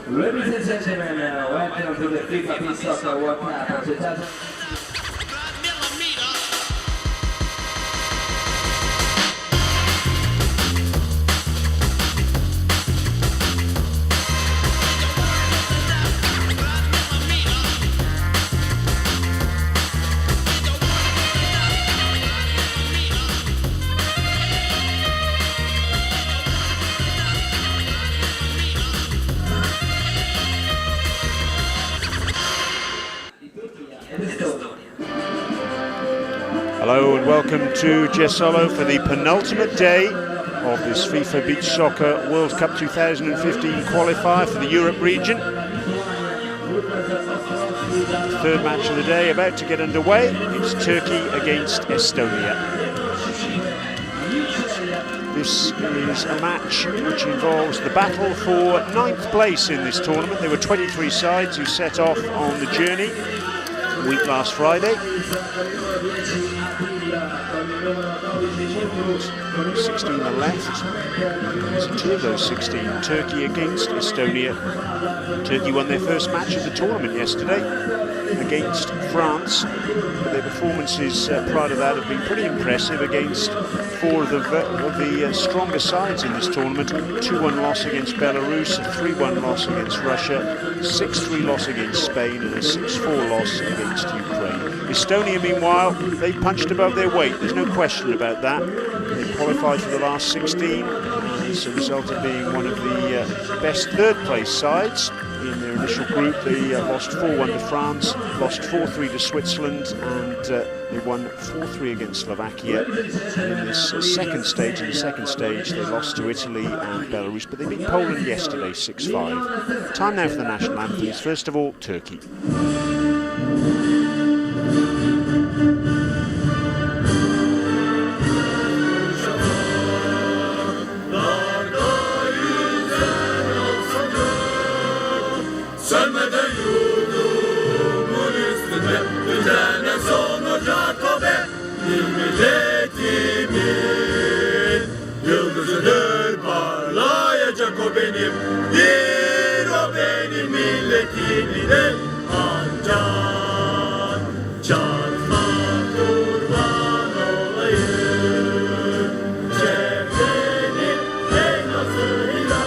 Ladies and gentlemen, welcome to the FIFA Beach Soccer World Cup 2000. Hello and welcome to Jesolo for the penultimate day of this FIFA Beach Soccer World Cup 2015 qualifier for the Europe region. The third match of the day about to get underway. It's Turkey against Estonia. This is a match which involves the battle for 9th place in this tournament. There were 23 sides who set off on the journey a week last Friday. 16 are left. So 2 of those 16, Turkey against Estonia. Turkey won their first match of the tournament yesterday against France, but their performances prior to that have been pretty impressive against 4 of the stronger sides in this tournament. 2-1 loss against Belarus, a 3-1 loss against Russia, 6-3 loss against Spain, and a 6-4 loss against Ukraine. Estonia, meanwhile, they punched above their weight. There's no question about that. They qualified for the last 16 as a result of being one of the best third-place sides in their initial group. They lost 4-1 to France, lost 4-3 to Switzerland, and they won 4-3 against Slovakia in this second stage. In the second stage, they lost to Italy and Belarus, but they beat Poland yesterday 6-5. Time now for the national anthems. First of all, Turkey. Yıldızıdır parlayacak o benim, bir o benim milletimin ancak çatma kurban olayım. Çevrenin en azıyla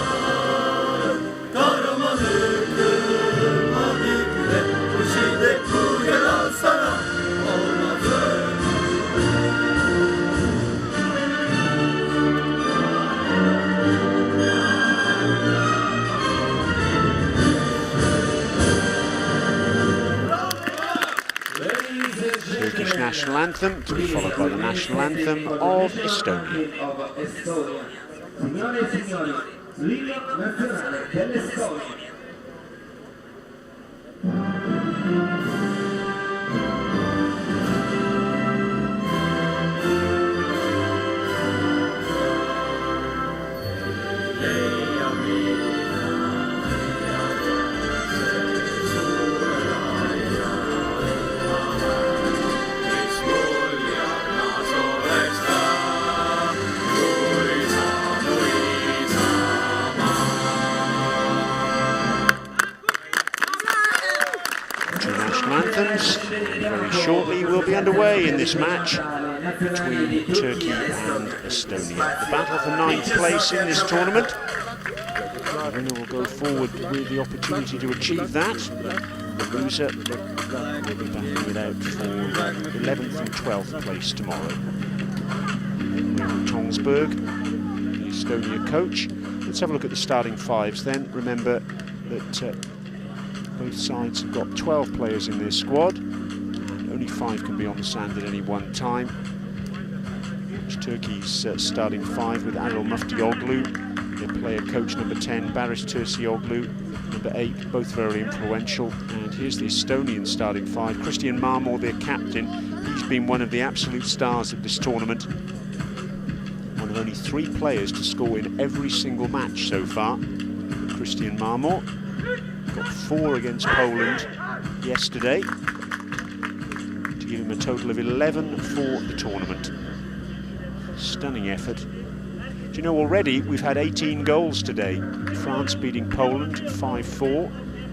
kahramanı kırma bir güle, bu şiddet bu yalan sana olmazır. Turkish national anthem to be followed by the national anthem of Estonia. Signore e signori, l'inno nazionale dell'Estonia. Anthems very shortly will be underway in this match between Turkey and Estonia. The battle for 9th place in this tournament. The winner will go forward with the opportunity to achieve that. The loser will be battling it out for 11th and 12th place tomorrow. Tongsberg, the Estonia coach. Let's have a look at the starting fives then. Remember that both sides have got 12 players in their squad. Only 5 can be on the sand at any one time. Turkey's starting 5 with Adil Muftioglu, their player coach number 10, Barış Tersioglu, number 8, both very influential. And here's the Estonian starting 5, Christian Marmor, their captain. He's been one of the absolute stars of this tournament. One of only 3 players to score in every single match so far. Christian Marmor got 4 against Poland yesterday to give him a total of 11 for the tournament. Stunning effort. Do you know, already we've had 18 goals today. France beating Poland 5-4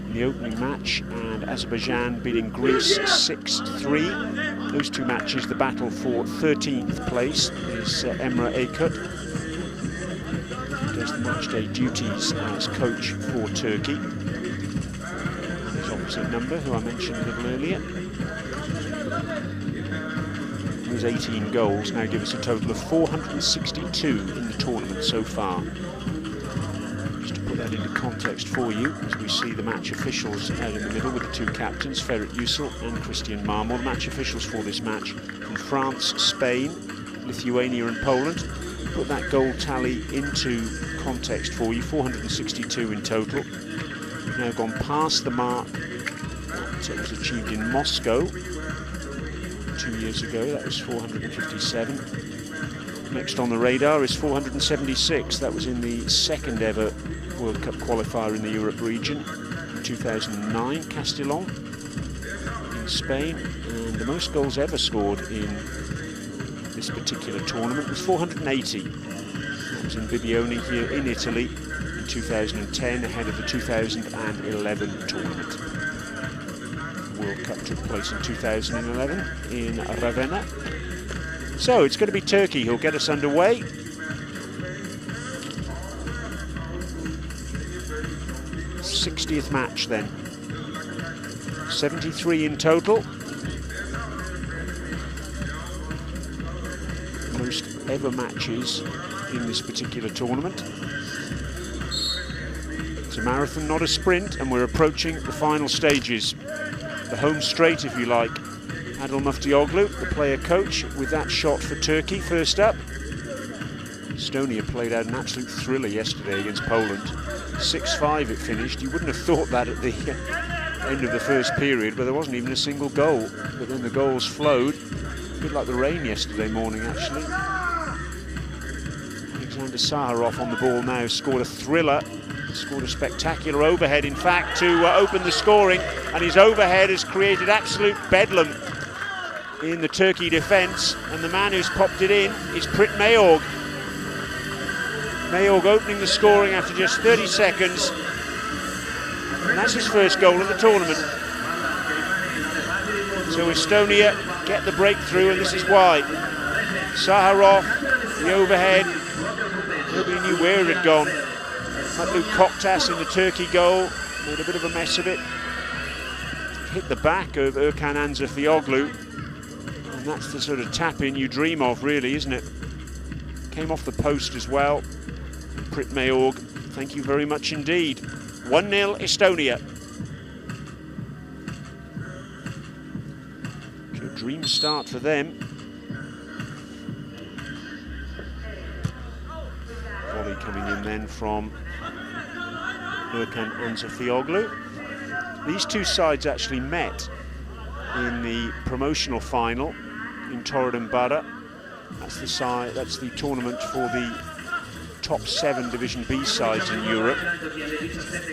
in the opening match, and Azerbaijan beating Greece 6-3. Those 2 matches, the battle for 13th place is Emre Aykut, who does the matchday duties as coach for Turkey. And his opposite number, who I mentioned a little earlier. Those 18 goals now give us a total of 462 in the tournament so far. Just to put that into context for you, as we see the match officials out in the middle with the 2 captains, Jesolo and Christian Marmor. The match officials for this match from France, Spain, Lithuania and Poland. Put that goal tally into context for you, 462 in total. We've now gone past the mark that was achieved in Moscow 2 years ago. That was 457. Next on the radar is 476. That was in the 2nd ever World Cup qualifier in the Europe region in 2009, Castellón in Spain. And the most goals ever scored in this particular tournament was 480. That was in Bibione here in Italy in 2010, ahead of the 2011 tournament. World Cup took place in 2011 in Ravenna. So it's going to be Turkey who'll get us underway. '60th match then. 73 in total. Most ever matches in this particular tournament. It's a marathon, not a sprint, and we're approaching the final stages. The home straight, if you like. Adil Muftioglu, the player coach, with that shot for Turkey first up. Estonia played out an absolute thriller yesterday against Poland. 6-5 it finished. You wouldn't have thought that at the end of the first period, but there wasn't even a single goal. But then the goals flowed, a bit like the rain yesterday morning, actually. Alexander Saharov on the ball now, scored a thriller. Scored a spectacular overhead, in fact, to open the scoring, and his overhead has created absolute bedlam in the Turkey defence, and the man who's popped it in is Prit Mayorg. Mayorg opening the scoring after just 30 seconds, and that's his first goal of the tournament. So Estonia get the breakthrough, and this is why. Saharov, the overhead, nobody knew where it had gone. Matlu Koktas in the Turkey goal, made a bit of a mess of it. Hit the back of Erkan Anzerfioglu, and that's the sort of tap-in you dream of, really, isn't it? Came off the post as well. Prit Mayorg, thank you very much indeed. 1-0 Estonia. A dream start for them. Volley coming in then from Erkan Anzerfioglu. These 2 sides actually met in the promotional final in Torredembarra. That's the tournament for the top 7 Division B sides in Europe,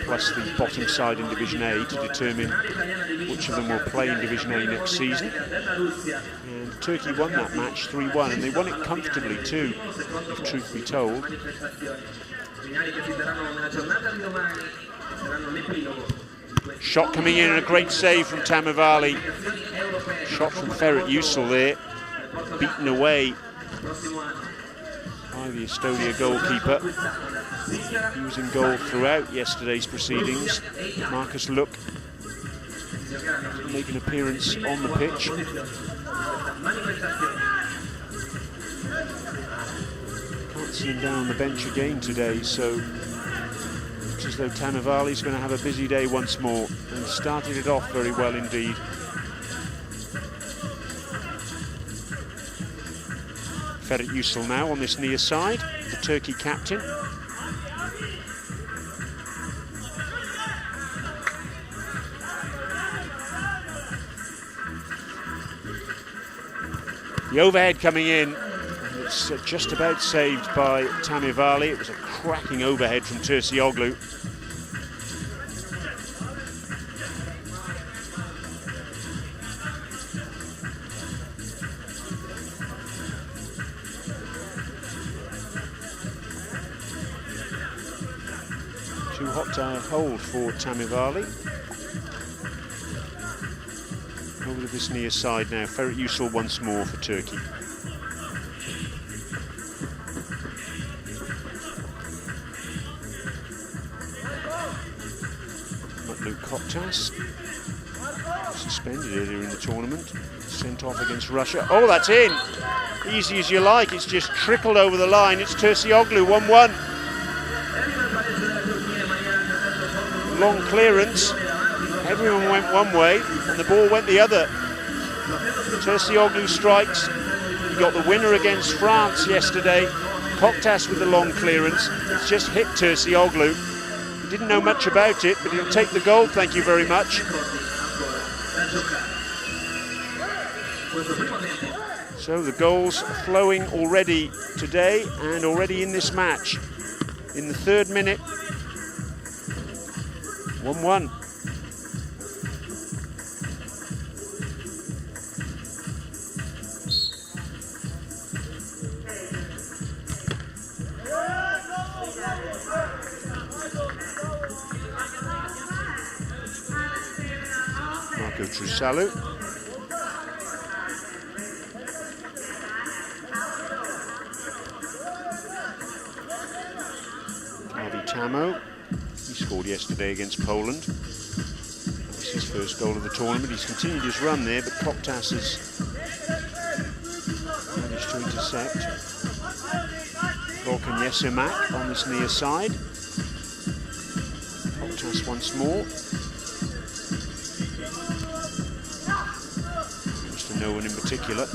plus the bottom side in Division A, to determine which of them will play in Division A next season. And Turkey won that match 3-1, and they won it comfortably too, if truth be told. Shot coming in, and a great save from Tamavali. Shot from Ferhat Jesolo there, beaten away by the Estonia goalkeeper. He was in goal throughout yesterday's proceedings. Marcus Look make an appearance on the pitch. Can't see him down on the bench again today, so looks as though Tanavali's going to have a busy day once more, and started it off very well indeed. Ferit Jesolo now on this near side, the Turkey captain. The overhead coming in, and it's just about saved by Tanavali. It was a cracking overhead from Jesolo. Too hot to hold for Tanavali. Over to this near side now. Ferit Jesolo once more for Turkey. Luke Koktas, suspended earlier in the tournament, sent off against Russia. Oh, that's in! Easy as you like, it's just trickled over the line. It's Jesolo, 1-1. Long clearance. Everyone went one way and the ball went the other. Jesolo strikes. He got the winner against France yesterday. Koktas with the long clearance. It's just hit Jesolo. He didn't know much about it, but he'll take the goal, thank you very much. So the goals flowing already today and already in this match. In the 3rd minute, 1-1. Jesolo. Tamo, he scored yesterday against Poland. That's his first goal of the tournament. He's continued his run there, but Koktas has managed to intercept. Volkan Yesemak on this near side. Koktas once more. No one in particular.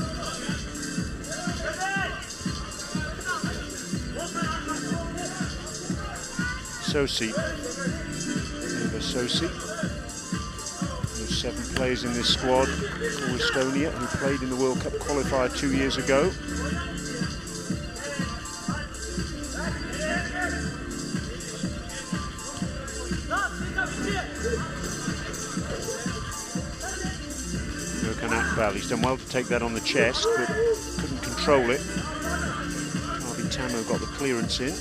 Sosi. Sosi. There's 7 players in this squad for Estonia who played in the World Cup qualifier 2 years ago. He's done well to take that on the chest, but couldn't control it. Tamo got the clearance in.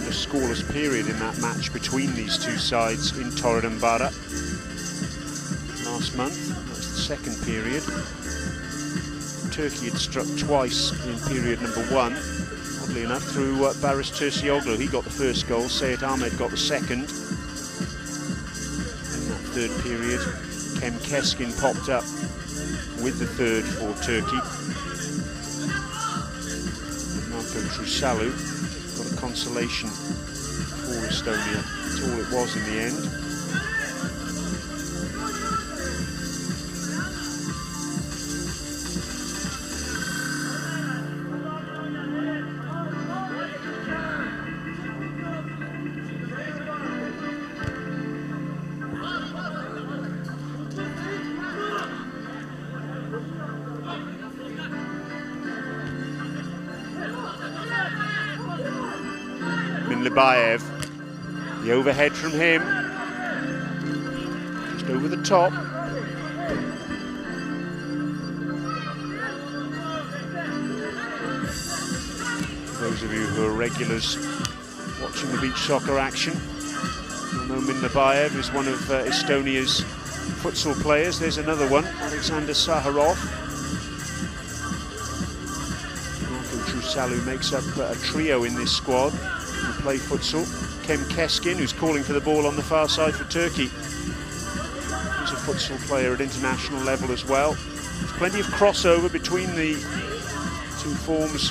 A scoreless period in that match between these two sides in Torredembarra last month. That was the 2nd period. Turkey had struck twice in period number 1, oddly enough, through Barış Jesolo. He got the first goal, Seyit Ahmed got the second. In that 3rd period, Kem Keskin popped up with the 3rd for Turkey. Marco Jesolo got a consolation for Estonia. That's all it was in the end. Libayev, the overhead from him, just over the top. For those of you who are regulars watching the beach soccer action, you'll Momin Nabayev is one of Estonia's futsal players. There's another one, Alexander Saharov. Marko Trusalu makes up a trio in this squad who play futsal. Kem Keskin, who's calling for the ball on the far side for Turkey. He's a futsal player at international level as well. There's plenty of crossover between the two forms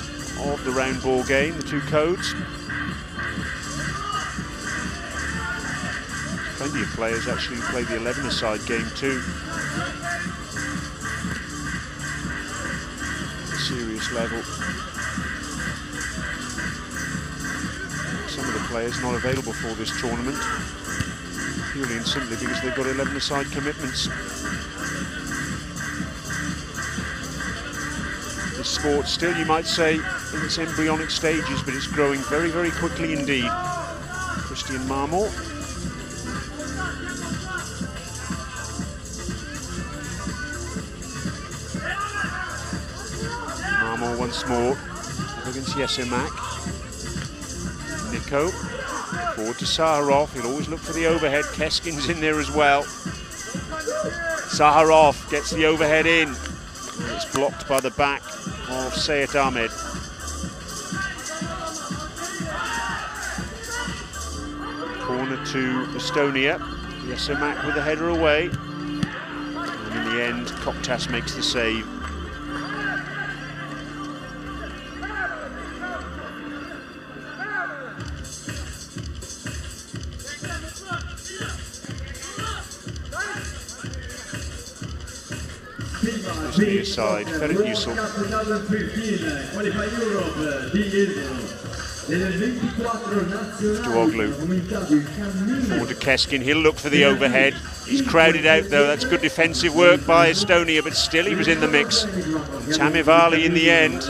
of the round ball game, the two codes. Plenty of players actually play the 11-a-side game too. At a serious level. Some of the players not available for this tournament, purely and simply because they've got 11-a-side commitments. The sport still, you might say, in its embryonic stages, but it's growing very, very quickly indeed. Christian Marmor. Marmor once more against Jesolo. Nico, forward to Saharov, he'll always look for the overhead. Keskin's in there as well. Saharov gets the overhead in. It's blocked by the back of Seyit Ahmed. Corner to Estonia. Jesolo with the header away. And in the end, Koktas makes the save. Near side, Ferit Jesolo. Forward to Keskin, he'll look for the overhead. He's crowded out though, that's good defensive work by Estonia, but still he was in the mix. Tamivali in the end.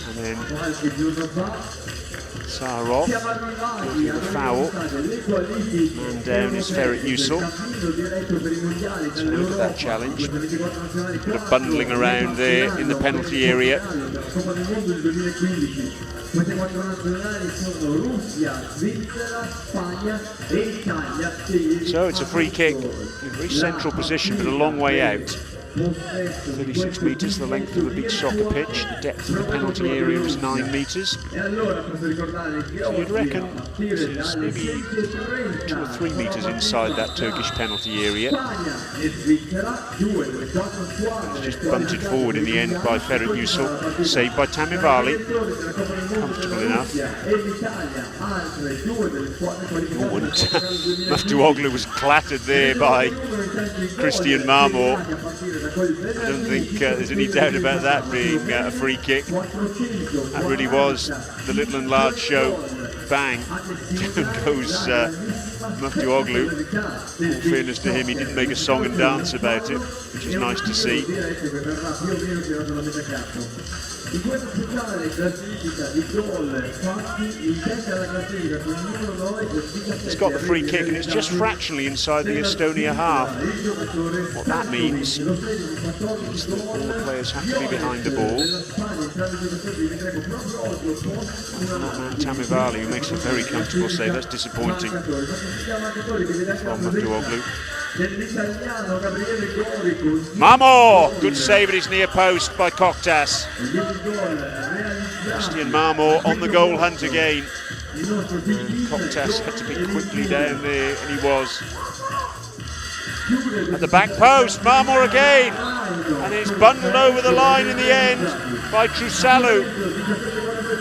And then Saharov, guilty of a foul. Man down is Ferit Jesolo. So look at that challenge. Bit of bundling around there in the penalty area. So it's a free kick, in a very central position, but a long way out. 36 metres, the length of the beach soccer pitch. The depth of the penalty area is 9 metres. So you'd reckon it's maybe 2 or 3 metres inside that Turkish penalty area. It's just bunted forward in the end by Ferit Jesolo, saved by Tamivali. Comfortable enough. Maftuoglu was clattered there by Christian Marmor. I don't think there's any doubt about that being a free kick. That really was the little and large show. Bang, down goes Maftuoglu. In all fairness to him, he didn't make a song and dance about it, which is nice to see. It's got the free kick and it's just fractionally inside the Estonia half. What that means is that all the players have to be behind the ball. And that man Tamivali, who makes a very comfortable save, that's disappointing from Maftuoglu. Marmor! Good save at his near post by Koktas. Christian Marmor on the goal hunt again. Koktas had to be quickly down there, and he was. At the back post, Marmor again. And it's bundled over the line in the end by Trusalu.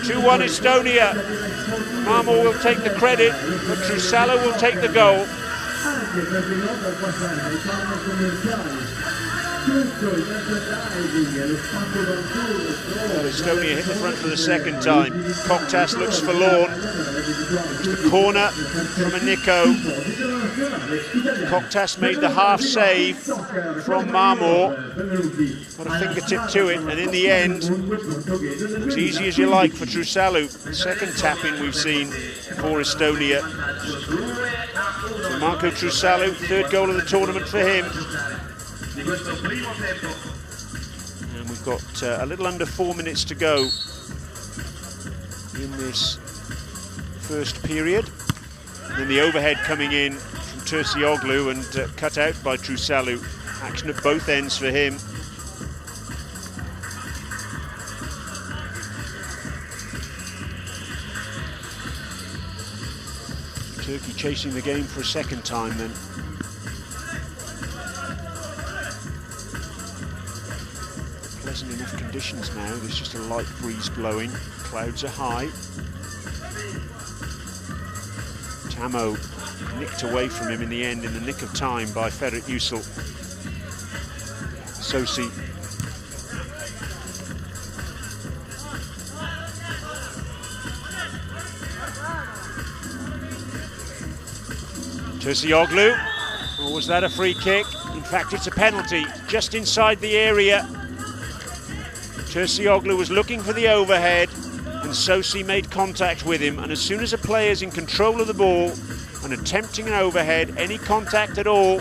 2-1 Estonia. Marmor will take the credit, but Trusalu will take the goal. Estonia hit the front for the second time. Koktas looks forlorn. It's the corner from a Nico. Koktas made the half save from Marmor. Got a fingertip to it, and in the end, it was easy as you like for Trusalu. Second tapping we've seen for Estonia. So Marko Trusalu, third goal of the tournament for him. And we've got a little under 4 minutes to go in this first period. And then the overhead coming in from Jesolo and cut out by Jesolo. Action at both ends for him. Turkey chasing the game for a second time then. Pleasant enough conditions now, there's just a light breeze blowing, clouds are high. Tamo nicked away from him in the end in the nick of time by Ferit Jesolo. Sosi. Jesolo, or was that a free kick? In fact, it's a penalty, just inside the area. Jesolo was looking for the overhead, and Sosi made contact with him, and as soon as a player's in control of the ball and attempting an overhead, any contact at all,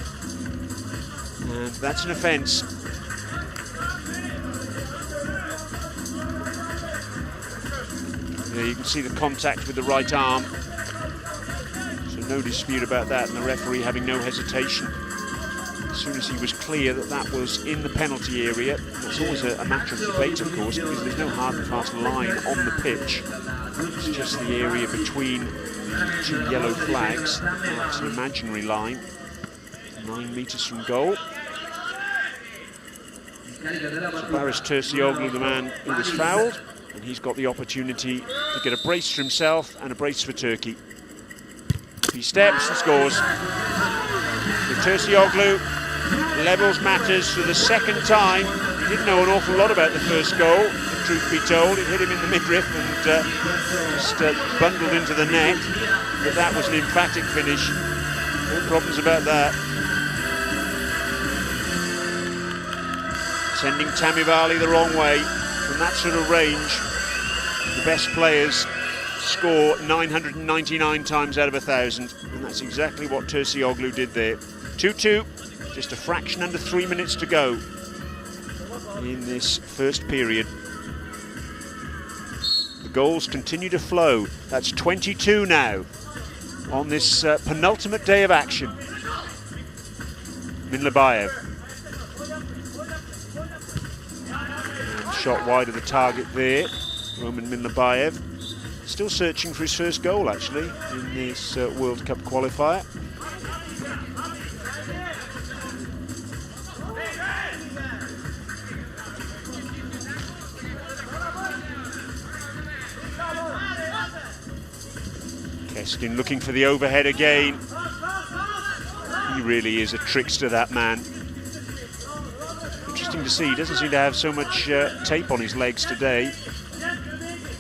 and that's an offence. There you can see the contact with the right arm. No dispute about that, and the referee having no hesitation. As soon as he was clear that that was in the penalty area, it's always a matter of debate, of course, because there's no hard and fast line on the pitch. It's just the area between two yellow flags. It's an imaginary line, 9 metres from goal. So Barış Jesolo, the man who was fouled, and he's got the opportunity to get a brace for himself and a brace for Turkey. He steps and scores. Jesolo levels matters for the second time. He didn't know an awful lot about the first goal, the truth be told. It hit him in the midriff and just bundled into the net. But that was an emphatic finish. No problems about that. Sending Tamivali the wrong way. From that sort of range, the best players score 999 times out of 1,000, and that's exactly what Jesolo did there. 2-2, just a fraction under 3 minutes to go in this first period. The goals continue to flow. That's 22 now on this penultimate day of action. Minlabayev. Shot wide of the target there, Roman Minlabayev. Still searching for his first goal, actually, in this World Cup qualifier. Keskin looking for the overhead again. He really is a trickster, that man. Interesting to see, he doesn't seem to have so much tape on his legs today.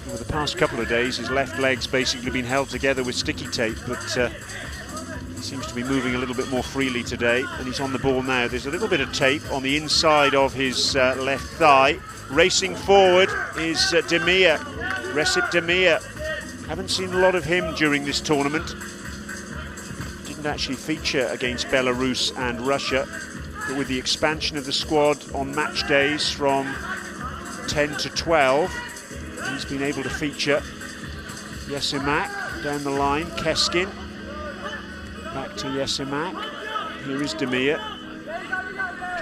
Over the past couple of days, his left leg's basically been held together with sticky tape, but he seems to be moving a little bit more freely today, and he's on the ball now. There's a little bit of tape on the inside of his left thigh. Racing forward is Demir, Recep Demir. Haven't seen a lot of him during this tournament. Didn't actually feature against Belarus and Russia, but with the expansion of the squad on match days from 10 to 12, he's been able to feature. Yesimak down the line, Keskin. Back to Yesimak. Here is Demir,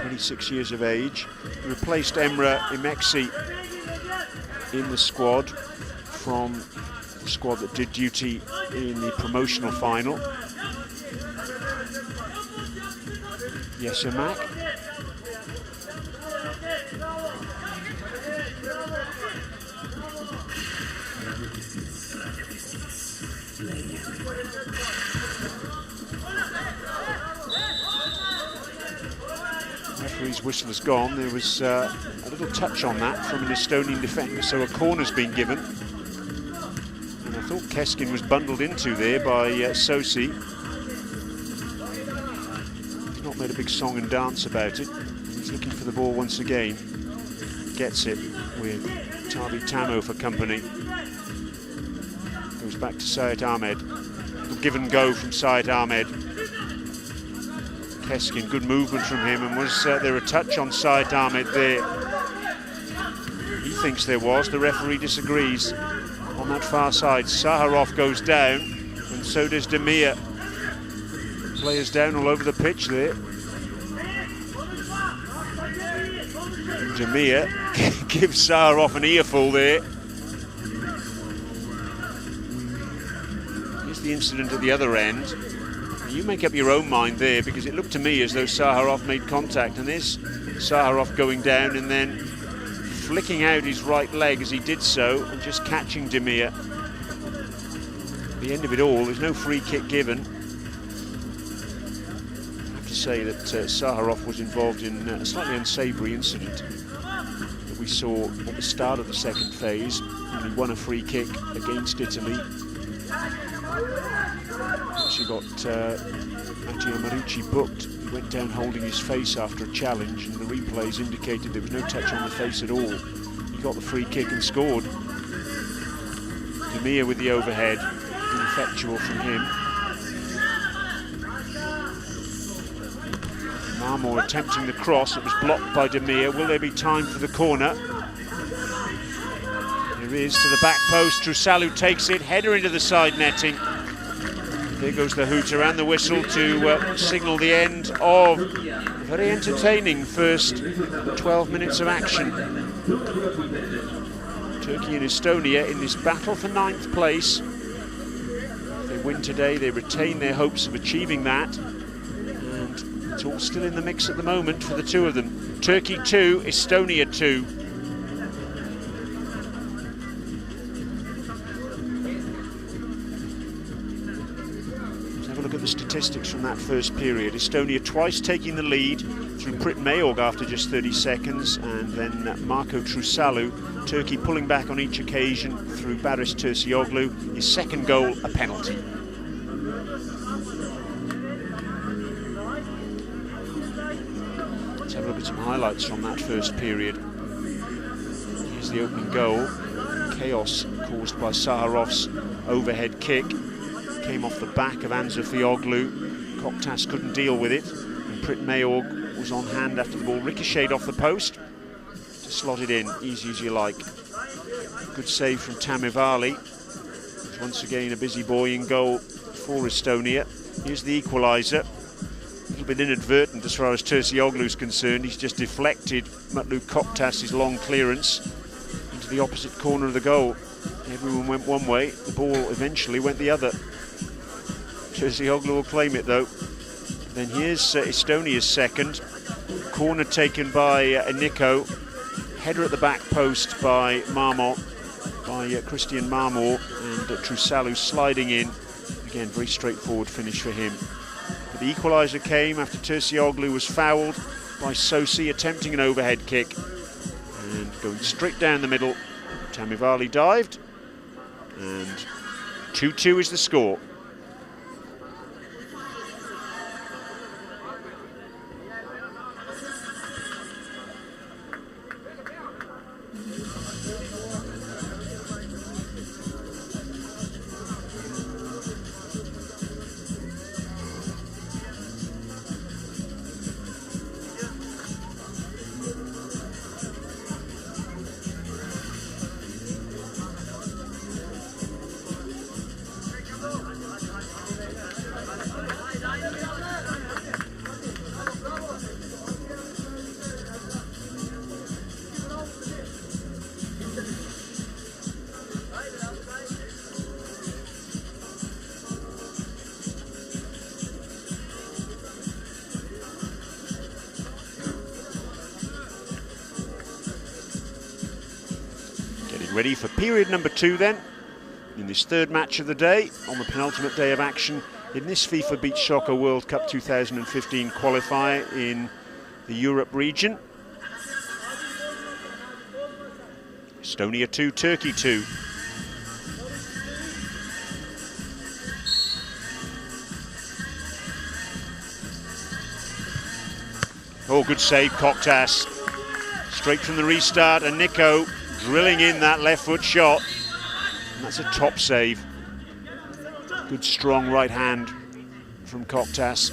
26 years of age. He replaced Emre Imeksi in the squad from the squad that did duty in the promotional final. Yesimak. Referee's whistle has gone. There was a little touch on that from an Estonian defender, so a corner's been given. And I thought Keskin was bundled into there by Sosi. He's not made a big song and dance about it. He's looking for the ball once again. Gets it with Tabi Tamo for company. Goes back to Sayed Ahmed. Give and go from Sayed Ahmed. Keskin, good movement from him, and was there a touch on Sayed Ahmed there? He thinks there was, the referee disagrees. on that far side. Saharov goes down, and so does Demir. Players down all over the pitch there. Demir gives Saharov an earful there. Here's the incident at the other end. You make up your own mind there, because it looked to me as though Saharov made contact, and there's Saharov going down and then flicking out his right leg as he did so and just catching Demir. At the end of it all, there's no free kick given. I have to say that Saharov was involved in a slightly unsavoury incident that we saw at the start of the second phase, when he won a free kick against Italy. Actually got Matteo Marici booked. He went down holding his face after a challenge, and the replays indicated there was no touch on the face at all. He got the free kick and scored. Demir with the overhead, ineffectual from him. Marmor attempting the cross, it was blocked by Demir. Will there be time for the corner? There is, to the back post. Trusalu takes it, header into the side netting. There goes the hooter and the whistle to signal the end of a very entertaining first 12 minutes of action. Turkey and Estonia in this battle for 9th place. If they win today, they retain their hopes of achieving that. And it's all still in the mix at the moment for the two of them. Turkey 2, Estonia 2. Look at the statistics from that first period. Estonia twice taking the lead through Prit Mayorg after just 30 seconds, and then Marco Trusalu. Turkey pulling back on each occasion through Baris Tersioglu. His second goal, a penalty. Let's have a look at some highlights from that first period. Here's the opening goal. Chaos caused by Saharov's overhead kick. Came off the back of Anza Fioglu. Koktas couldn't deal with it, and Prit Mayorg was on hand after the ball ricocheted off the post to slot it in, easy as you like. Good save from Tamivali. Once again a busy boy in goal for Estonia. Here's the equaliser. A little bit inadvertent as far as Tersioglu's concerned. He's just deflected Matluk Koktas' long clearance into the opposite corner of the goal. Everyone went one way, the ball eventually went the other. Tersioglu will claim it though. Then here's Estonia's second. Corner taken by Nico. Header at the back post by Christian Marmor, and Trusalu sliding in. Again, very straightforward finish for him. But the equaliser came after Tersioglu was fouled by Sosi, attempting an overhead kick. And going straight down the middle, Tamivali dived. And 2-2 is the score. Ready for period number 2 then, in this third match of the day, on the penultimate day of action in this FIFA Beach Soccer World Cup 2015 qualifier in the Europe region. Estonia 2, Turkey 2. Oh, good save, Koktas. Straight from the restart, and Nico drilling in that left foot shot. And that's a top save. Good strong right hand from Koktas.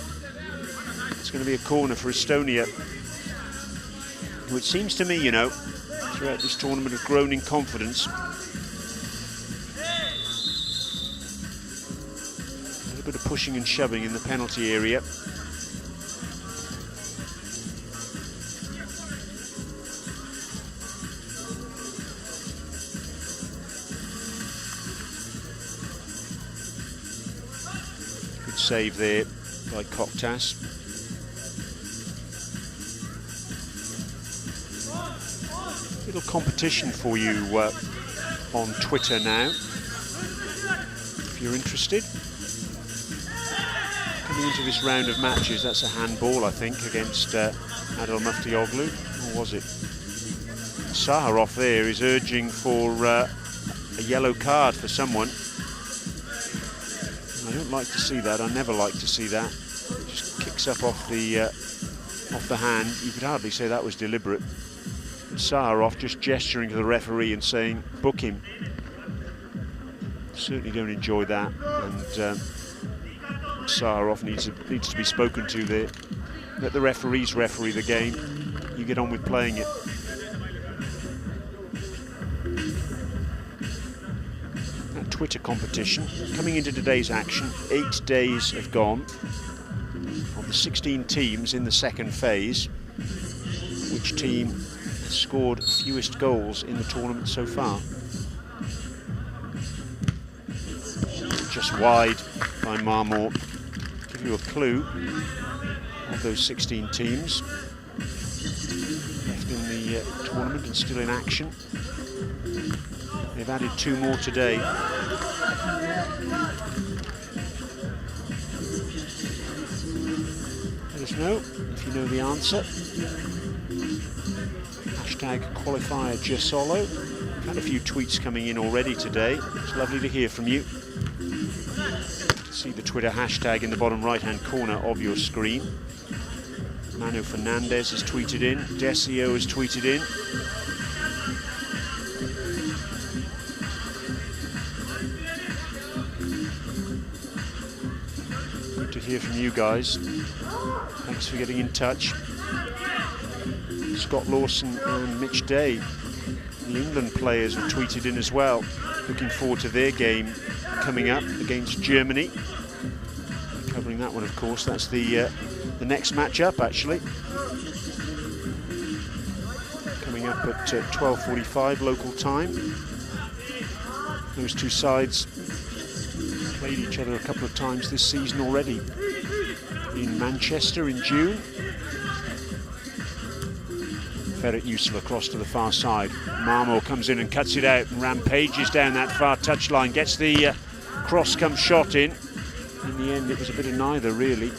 It's going to be a corner for Estonia, who it seems to me, you know, throughout this tournament have grown in confidence. pushing and shoving in the penalty area. Good save there by Koktas. Little competition for you on Twitter now, if you're interested. Coming into this round of matches, that's a handball, I think, against Adel Muftioglu, or was it? Saharov there is urging for a yellow card for someone. I don't like to see that. I never like to see that. It just kicks up off the hand. You could hardly say that was deliberate. Saharov just gesturing to the referee and saying, book him. Certainly don't enjoy that, and Saharov needs to be spoken to there. Let the referees referee the game. You get on with playing it. That Twitter competition coming into today's action. 8 days have gone. Of the 16 teams in the second phase, which team scored fewest goals in the tournament so far? Just wide by Marmor. Give you a clue of those 16 teams left in the tournament and still in action. They've added 2 more today. Let us know if you know the answer. Hashtag Qualifier Jesolo. I've had a few tweets coming in already today. It's lovely to hear from you. See the Twitter hashtag in the bottom right hand corner of your screen. Manu Fernandez has tweeted in. Desio has tweeted in. Good to hear from you guys. Thanks for getting in touch. Scott Lawson and Mitch Day, the England players, have tweeted in as well. Looking forward to their game coming up against Germany. Covering that one, of course. That's the next match up, actually. Coming up at 12:45 local time. Those two sides played each other a couple of times this season already. In Manchester in June. Ferret Jesolo across to the far side. Marmor comes in and cuts it out and rampages down that far touchline. Gets the cross-come shot in. In the end, it was a bit of neither, really. I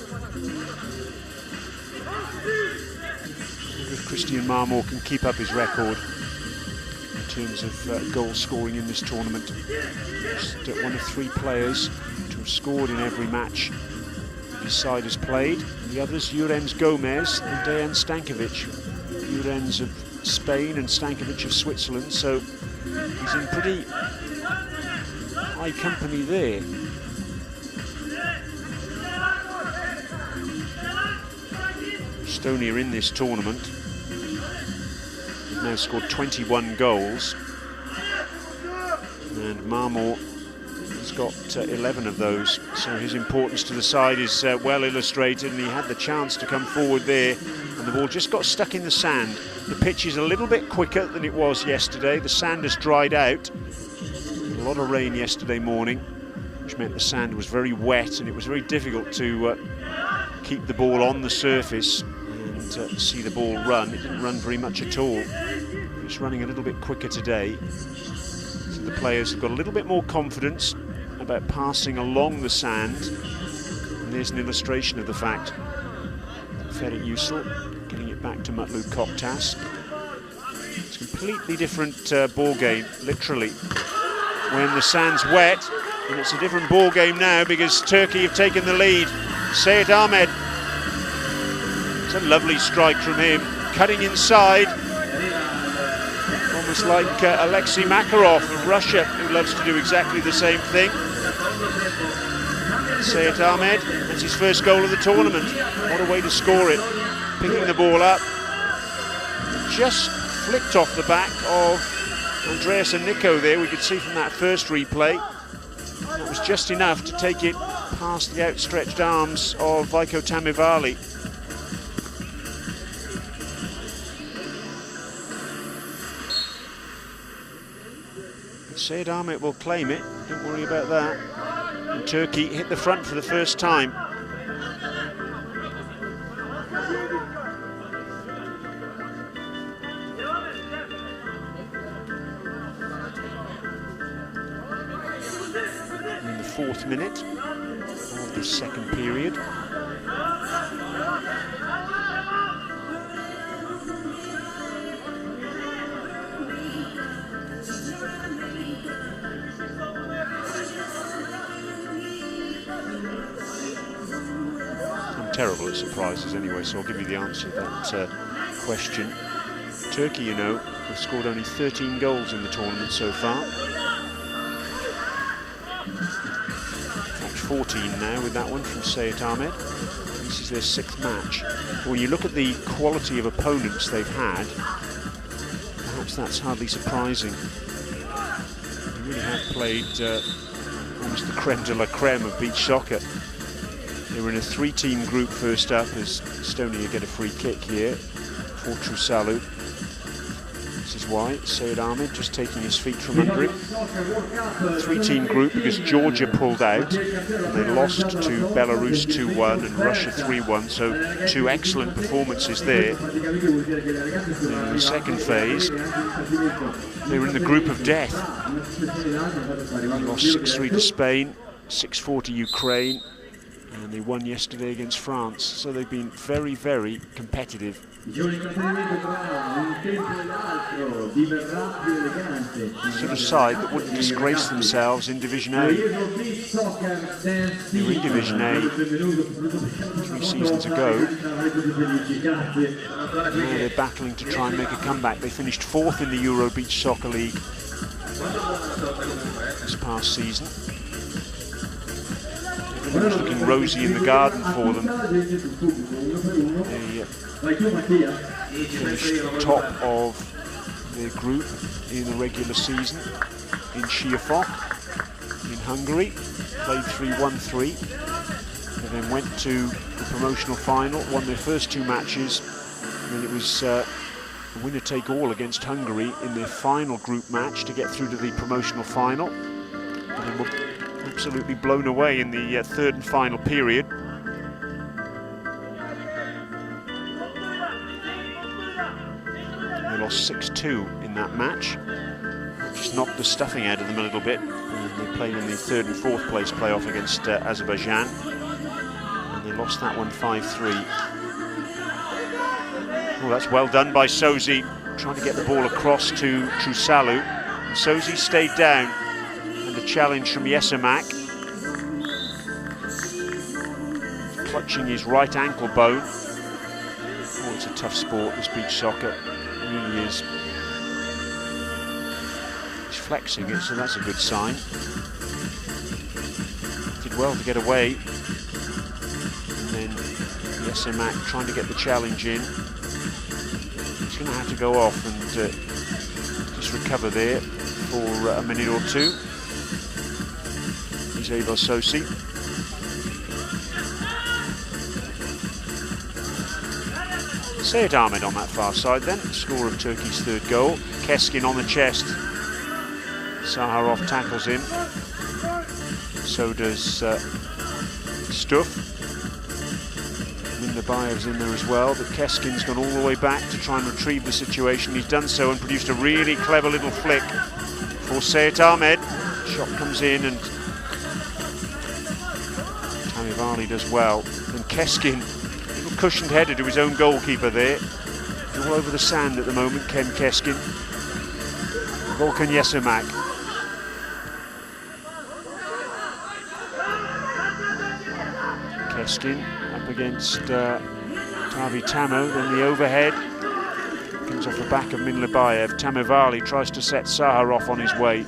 wonder if Christian Marmor can keep up his record in terms of goal scoring in this tournament. Just one of 3 players to have scored in every match his side has played. The others, Jurens Gomez and Dejan Stankovic. Jurens of Spain and Stankovic of Switzerland, so he's in pretty high company there. Estonia in this tournament have now scored 21 goals, and Marmor has got 11 of those, so his importance to the side is well illustrated, and he had the chance to come forward there, and the ball just got stuck in the sand. The pitch is a little bit quicker than it was yesterday. The sand has dried out. A lot of rain yesterday morning, which meant the sand was very wet, and it was very difficult to keep the ball on the surface and see the ball run. It didn't run very much at all. It's running a little bit quicker today. So the players have got a little bit more confidence about passing along the sand. And there's an illustration of the fact. Ferret Jesolo getting it back to Matlou Koktas. It's a completely different ball game, literally, when the sand's wet, and it's a different ball game now because Turkey have taken the lead. Seyit Ahmed. It's a lovely strike from him, cutting inside, almost like Alexei Makarov of Russia, who loves to do exactly the same thing. Seyit Ahmed, that's his first goal of the tournament. What a way to score it. Picking the ball up. Just flicked off the back of Andreas and Nico there. We could see from that first replay. That was just enough to take it past the outstretched arms of Veiko Tamivali. Seyed Ahmet will claim it, don't worry about that. And Turkey hit the front for the first time. In the 4th minute of this second period. Terrible at surprises anyway, so I'll give you the answer to that question. Turkey, you know, have scored only 13 goals in the tournament so far. In fact, 14 now with that one from Seyed Ahmed. This is their 6th match. When you look at the quality of opponents they've had, perhaps that's hardly surprising. They really have played almost the creme de la creme of beach soccer. They were in a 3-team group first up as Estonia get a free kick here for Jesolo. This is why Seyed Ahmed just taking his feet from under him. 3-team group because Georgia pulled out and they lost to Belarus 2-1 and Russia 3-1, so 2 excellent performances there. In the second phase, they were in the group of death. They lost 6-3 to Spain, 6-4 to Ukraine, and they won yesterday against France, so they've been very, very competitive. Sort of side that wouldn't disgrace themselves in Division A. They were in Division A 3 seasons ago. Now they're battling to try and make a comeback. They finished 4th in the Euro Beach Soccer League this past season. It was looking rosy in the garden for them. They finished top of their group in the regular season in Siefok in Hungary, played 3-1-3. They then went to the promotional final, won their first 2 matches, and then it was a winner-take-all against Hungary in their final group match to get through to the promotional final. And then were absolutely blown away in the 3rd and final period. They lost 6-2 in that match, just knocked the stuffing out of them a little bit. And they played in the 3rd and 4th place playoff against Azerbaijan, and they lost that one 5-3. Well, that's well done by Sozi, trying to get the ball across to Jesolo. Sozi stayed down. And a challenge from Yesemak, clutching his right ankle bone. Oh, it's a tough sport, this beach soccer. It really is. He's flexing it, so that's a good sign. Did well to get away. And then Yesemak trying to get the challenge in. He's going to have to go off and just recover there for a minute or 2. Jesolo Sosi. Seyed Ahmed on that far side then, score of Turkey's 3rd goal. Keskin on the chest. Saharov tackles him. So does Stuff. Mindabayev's in there as well, but Keskin's gone all the way back to try and retrieve the situation. He's done so and produced a really clever little flick for Seyed Ahmed. Shot comes in and Tamivali does well. And Keskin, little cushioned header to his own goalkeeper there. He's all over the sand at the moment, Ken Keskin. Volkan Yesemak. Keskin up against Tavi Tamo, then the overhead. Comes off the back of Mindabayev. Tamivali tries to set Saharov on his way.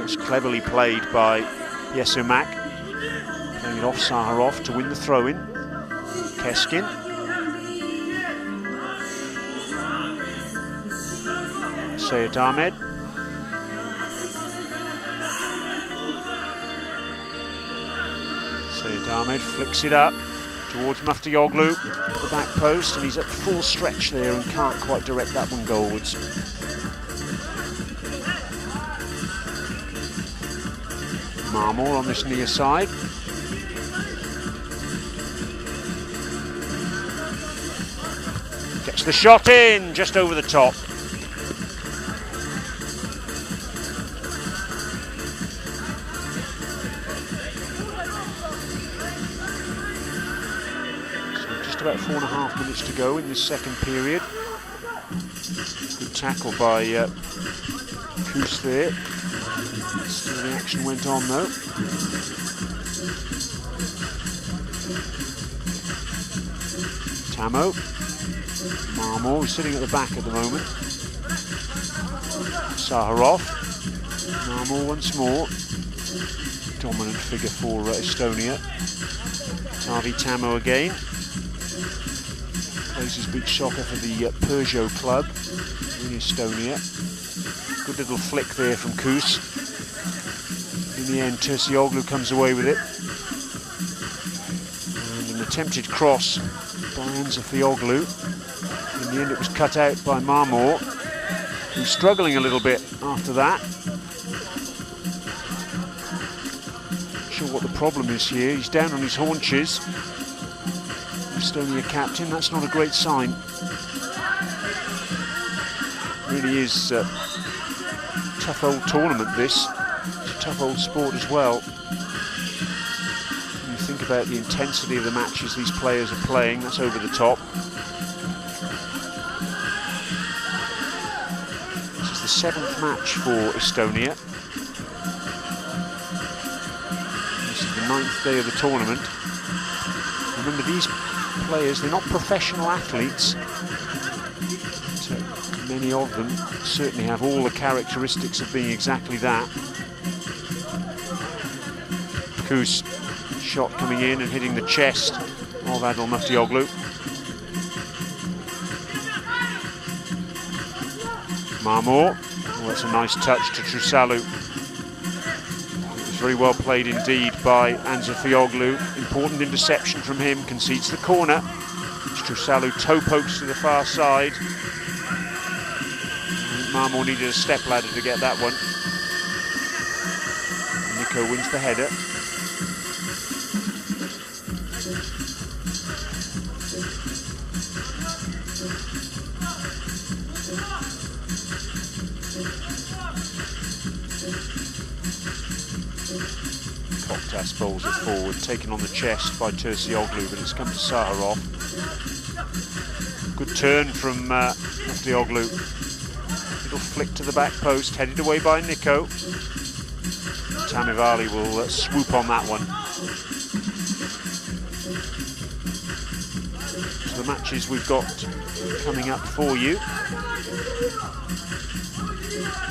It's cleverly played by Yesemak. Playing it off Saharov to win the throw-in. Keskin. Seyed Ahmed. Ahmed flicks it up towards Muftioglu at the back post, and he's at full stretch there and can't quite direct that one goalwards. Marmor on this near side. Gets the shot in, just over the top. About 4.5 minutes to go in this second period. Good tackle by Koos there. Still the action went on though. Tamo. Marmor is sitting at the back at the moment. Saharov. Marmor once more. Dominant figure for Estonia. Tavi Tamo again. Plays his beach soccer for the Peugeot club in Estonia. Good little flick there from Koos. In the end, Jesolo comes away with it. And an attempted cross by Jesolo. In the end, it was cut out by Marmor, who's struggling a little bit after that. Not sure what the problem is here. He's down on his haunches. Estonia captain, that's not a great sign. Really is a tough old tournament this. It's a tough old sport as well. When you think about the intensity of the matches these players are playing, that's over the top. This is the 7th match for Estonia. This is the 9th day of the tournament. Remember, these players, they're not professional athletes, so many of them certainly have all the characteristics of being exactly that. Koos, shot coming in and hitting the chest of Adil Muftioglu. Marmor, oh, that's a nice touch to Jesolo. Very well played indeed by Jesolo. Important interception from him, concedes the corner. Jesolo toe pokes to the far side. Marmor needed a step ladder to get that one. Nico wins the header. Koktas bowls it forward, taken on the chest by Jesolo, but it's come to Saharov. Good turn from Muftioglu. Little flick to the back post, headed away by Nico. Tamivali will swoop on that one. So the matches we've got coming up for you.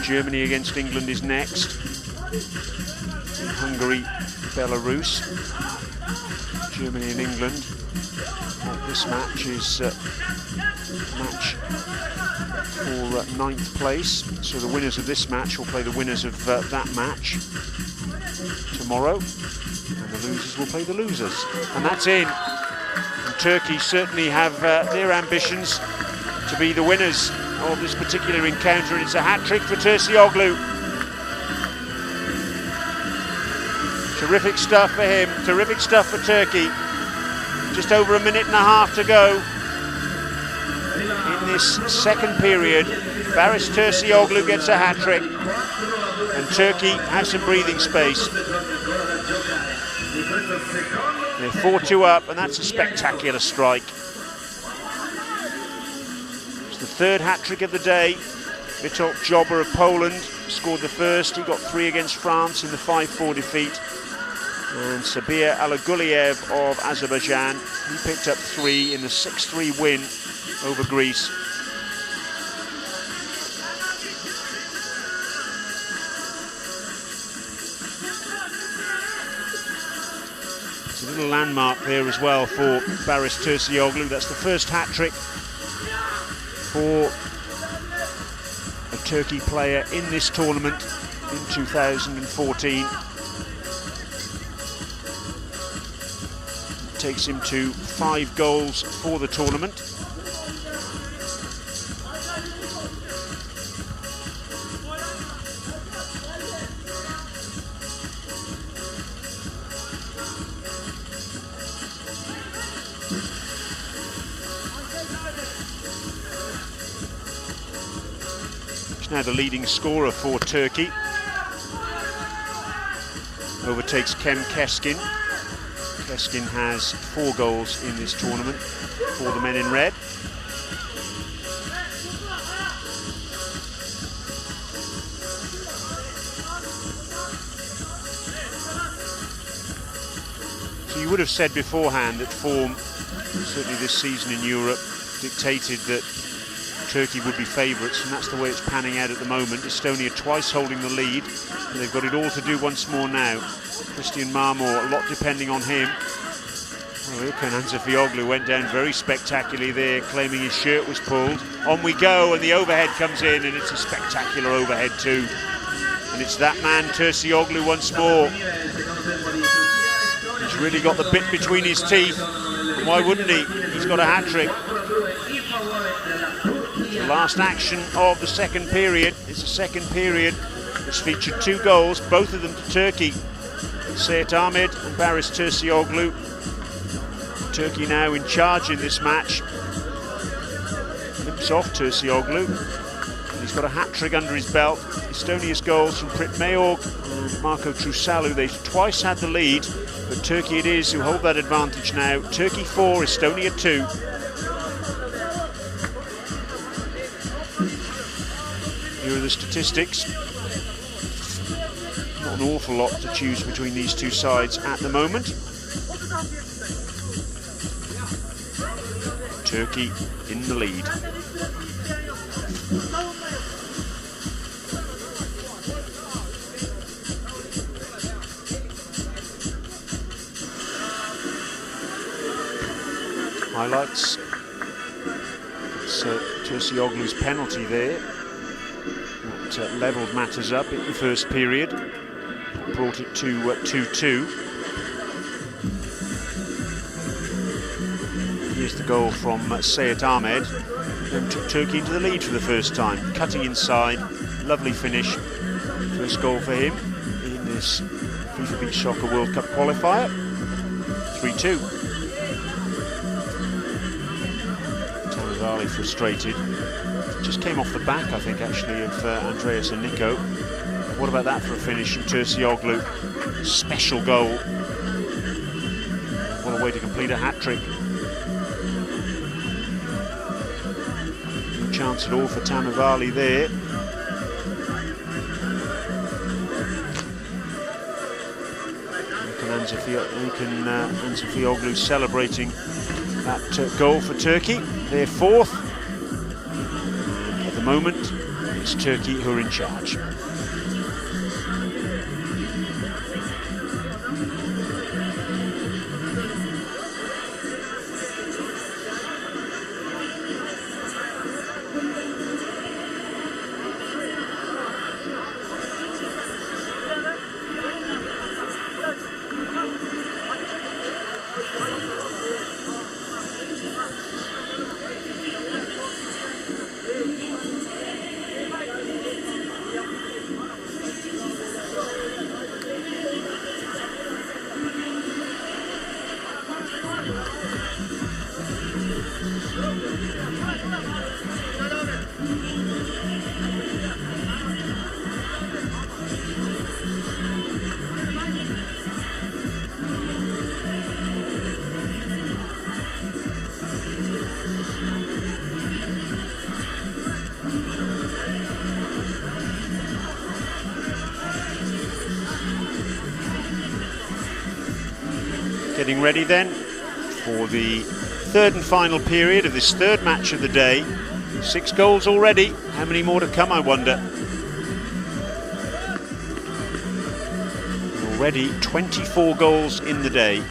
Germany against England is next. Hungary, Belarus. Germany and England. This match is match for 9th place. So the winners of this match will play the winners of that match tomorrow. And the losers will play the losers. And that's in. And Turkey certainly have their ambitions to be the winners of this particular encounter. And it's a hat-trick for Jesolo. Terrific stuff for him, terrific stuff for Turkey. Just over a minute and a half to go in this second period. Barış Jesolo gets a hat-trick and Turkey has some breathing space. They're 4-2 up, and that's a spectacular strike. It's the 3rd hat-trick of the day. Witold Joba of Poland scored the first. He got 3 against France in the 5-4 defeat. And Sabir Alaguliev of Azerbaijan, he picked up 3 in the 6-3 win over Greece. It's a little landmark there as well for Barış Jesolo. That's the first hat-trick for a Turkey player in this tournament in 2014. takes him to 5 goals for the tournament. He's now the leading scorer for Turkey. Overtakes Kem Keskin. Keskin has 4 goals in this tournament for the men in red. So you would have said beforehand that form, certainly this season in Europe, dictated that Turkey would be favourites, and that's the way it's panning out at the moment. Estonia twice holding the lead, and they've got it all to do once more now. Christian Marmor, a lot depending on him. Well, Hansafioglu went down very spectacularly there, claiming his shirt was pulled. On we go, and the overhead comes in, and it's a spectacular overhead too. And it's that man, Turcioglu, once more. He's really got the bit between his teeth. Why wouldn't he? He's got a hat-trick. The last action of the second period. It's the second period which featured 2 goals, both of them to Turkey. Seyit Ahmed and Baris Turcioglu. Turkey now in charge in this match. Limps off Turcioglu. And he's got a hat-trick under his belt. Estonia's goals from Prit Mayorg and Marco Trusalu. They've twice had the lead, but Turkey it is who hold that advantage now. Turkey 4, Estonia 2. Here are the statistics. Not an awful lot to choose between these two sides at the moment. Turkey in the lead. Highlights. It's Turcioglu's penalty there. That levelled matters up in the first period. Brought it to 2-2. Here's the goal from Seyit Ahmed. Then took Turkey into the lead for the first time. Cutting inside, lovely finish. First goal for him in this FIFA Beach Soccer World Cup qualifier. 3-2. Tanavali frustrated. Just came off the back, I think, actually, of Andreas and Nico. What about that for a finish from Turcioglu? Special goal. What a way to complete a hat-trick. No chance at all for Tanavali there. Hansafioglu celebrating that goal for Turkey. They're 4th. At the moment, it's Turkey who are in charge. Getting ready then for the third and final period of this third match of the day. 6 goals already. How many more to come, I wonder? Already 24 goals in the day.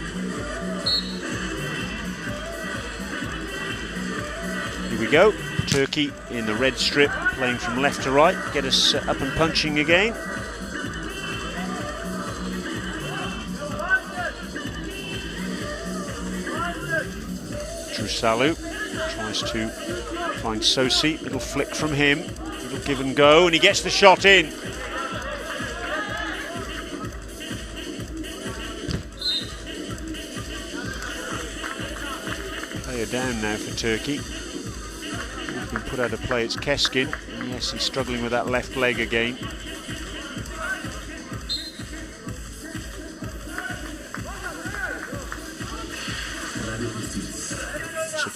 Here we go. Turkey in the red strip, playing from left to right. Get us up and punching again. Jesolo tries to find Sosi, little flick from him, little give and go, and he gets the shot in. Player down now for Turkey. He's been put out of play, it's Keskin. And yes, he's struggling with that left leg again.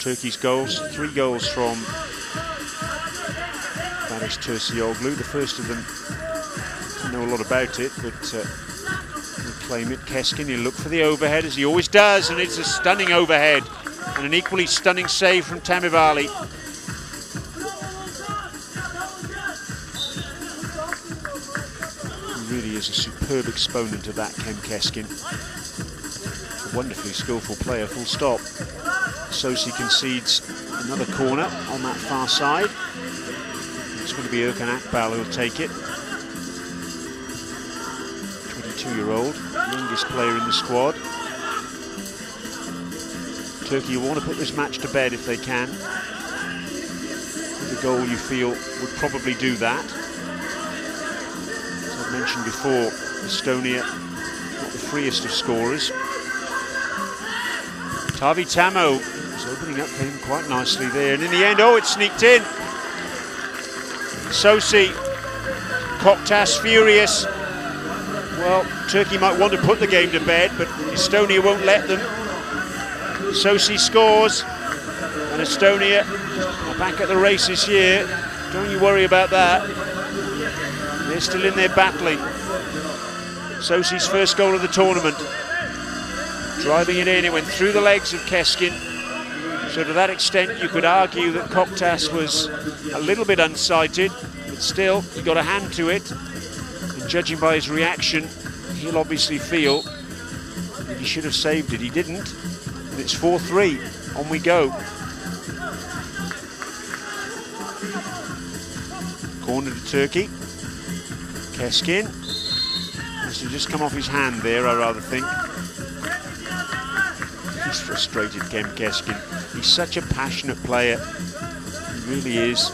Turkey's goals, 3 goals from Barış Terzioglu. The first of them, don't know a lot about it, but he'll claim it. Keskin, he'll look for the overhead, as he always does, and it's a stunning overhead. And an equally stunning save from Tamibali. He really is a superb exponent of that, Kem Keskin. A wonderfully skillful player, full stop. Sosi concedes another corner on that far side. It's going to be Erkan Akbal who'll take it. 22-year-old, youngest player in the squad. Turkey will want to put this match to bed if they can. The goal, you feel, would probably do that. As I've mentioned before, Estonia not the freest of scorers. Tavi Tamo was opening up for him quite nicely there, and in the end, oh, it sneaked in. Sosi, Koktas furious. Well, Turkey might want to put the game to bed, but Estonia won't let them. Sosi scores, and Estonia are back at the races here. Don't you worry about that. They're still in there battling. Sosi's first goal of the tournament. Driving it in, it went through the legs of Keskin. So to that extent, you could argue that Koktas was a little bit unsighted, but still, he got a hand to it. And judging by his reaction, he'll obviously feel that he should have saved it. He didn't. And it's 4-3. On we go. Corner to Turkey. Keskin. Must have just come off his hand there, I rather think. He's frustrated, Kem Keskin. He's such a passionate player. He really is.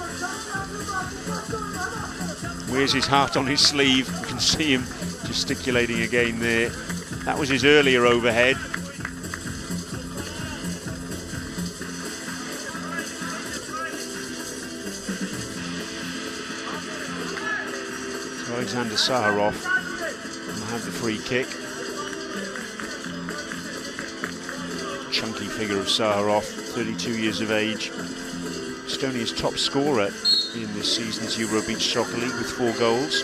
Wears his heart on his sleeve. You can see him gesticulating again there. That was his earlier overhead. So Alexander Saharov will have the free kick. Chunky figure of Saharov, 32 years of age. Estonia's top scorer in this season's Euro Beach Soccer League with 4 goals.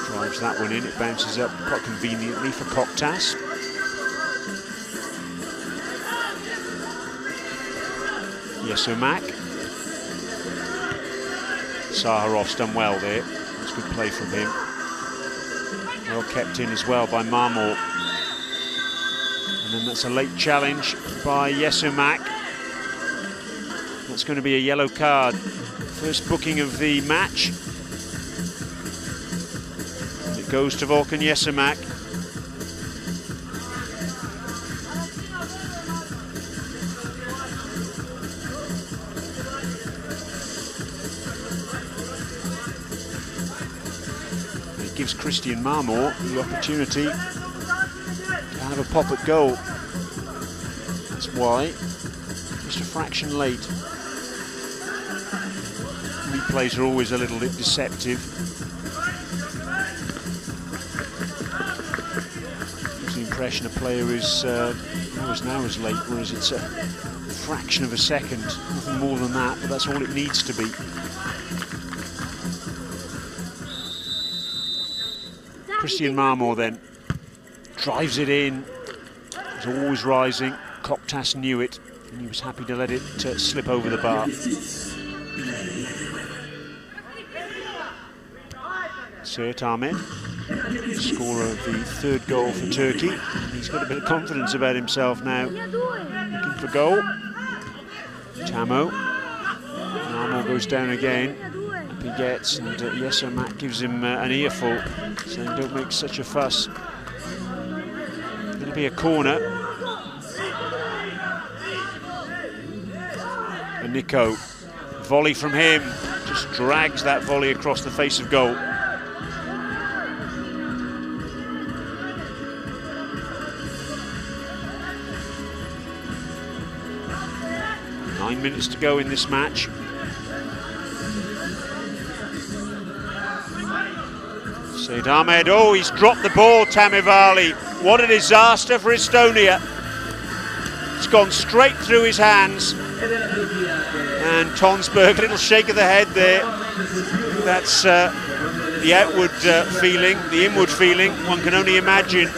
Drives that one in, it bounces up quite conveniently for Koktas. Jesolo. Saharov's done well there. That's good play from him. Well kept in as well by Marmor. And then that's a late challenge by Jesolo. That's going to be a yellow card. First booking of the match. It goes to Volkan Jesolo. It gives Christian Marmor the opportunity to have a pop at goal. That's why. Just a fraction late. Replays are always a little bit deceptive. Gives the impression a player is always now as late, whereas it's a fraction of a second, nothing more than that, but that's all it needs to be. Christian Marmor then drives it in. He's always rising. Koktas knew it, and he was happy to let it slip over the bar. Sert Ahmed, scorer of the 3rd goal for Turkey. He's got a bit of confidence about himself now. Looking for goal. Tamo. Marmor goes down again. Up he gets, and Jesolo gives him an earful, saying don't make such a fuss. It'll be a corner. Nico. Volley from him, just drags that volley across the face of goal. Nine minutes to go in this match. Said Ahmed, oh, he's dropped the ball, Tamivali. What a disaster for Estonia. It's gone straight through his hands. And Tonsberg, little shake of the head there. That's the outward feeling, the inward feeling, one can only imagine.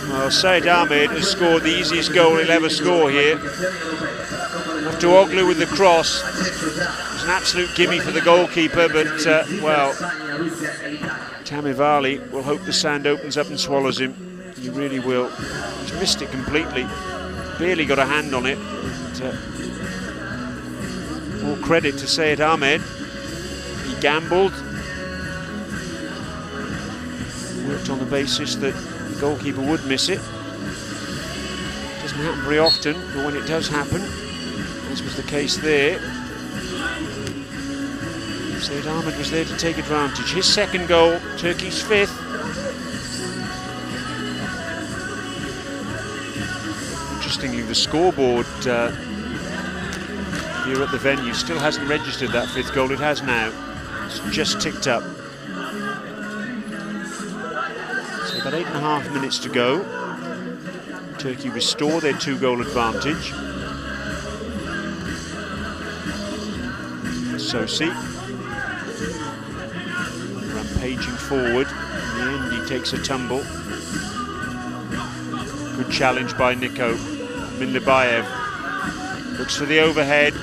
Well, Said Ahmed has scored the easiest goal he'll ever score here. Aftuoglu with the cross. It was an absolute gimme for the goalkeeper, but, well, Tamivali will hope the sand opens up and swallows him. He really will. He's missed it completely. Barely got a hand on it. But, all credit to Said Ahmed. He gambled. Worked on the basis that the goalkeeper would miss it. Doesn't happen very often, but when it does happen, as was the case there, Said Ahmed was there to take advantage. His second goal, Turkey's fifth. Interestingly, the scoreboard here at the venue still hasn't registered that fifth goal. It has now. It's just ticked up. So about 8.5 minutes to go. Turkey restore their 2-goal advantage. Sosi rampaging forward. In the end, he takes a tumble. Good challenge by Nico. Minlibayev looks for the overhead.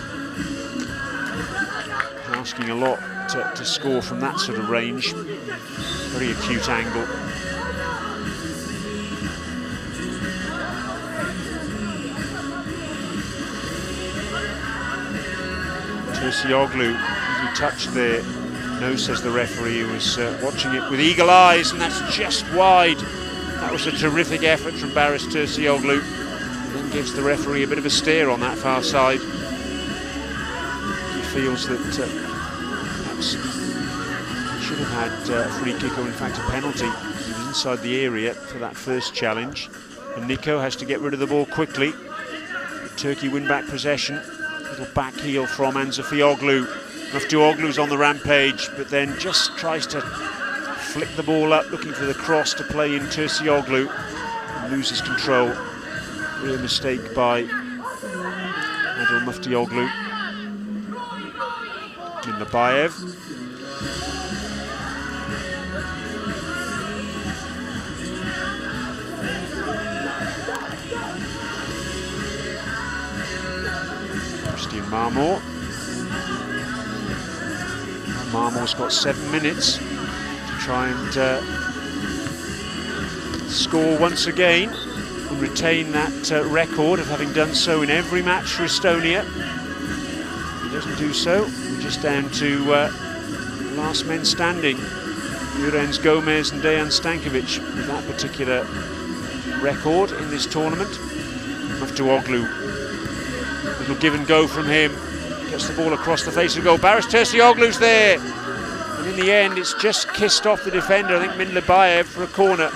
Asking a lot to score from that sort of range. Very acute angle. Jesolo, easy touch there. No, says the referee, who was watching it with eagle eyes, and that's just wide. That was a terrific effort from Barış Jesolo. Then gives the referee a bit of a stare on that far side. He feels that perhaps he should have had a free kick, or in fact a penalty. He was inside the area for that first challenge. And Nico has to get rid of the ball quickly. Turkey win back possession. Little back heel from Anzafoglu. Aftuoglu's on the rampage, but then just tries to flick the ball up, looking for the cross to play in Jesolo. Loses control. Real mistake by Adil Muftioglu. Minlibayev. Marmor. Marmor's got 7 minutes to try and score once again and retain that record of having done so in every match for Estonia. If he doesn't do so, we're just down to last men standing. Jurens Gomez and Dejan Stankovic with that particular record in this tournament. Aftuoglu. Little give and go from him. Gets the ball across the face of goal. Barış Jesolo's there. And in the end, it's just kissed off the defender. I think Minlibayev for a corner.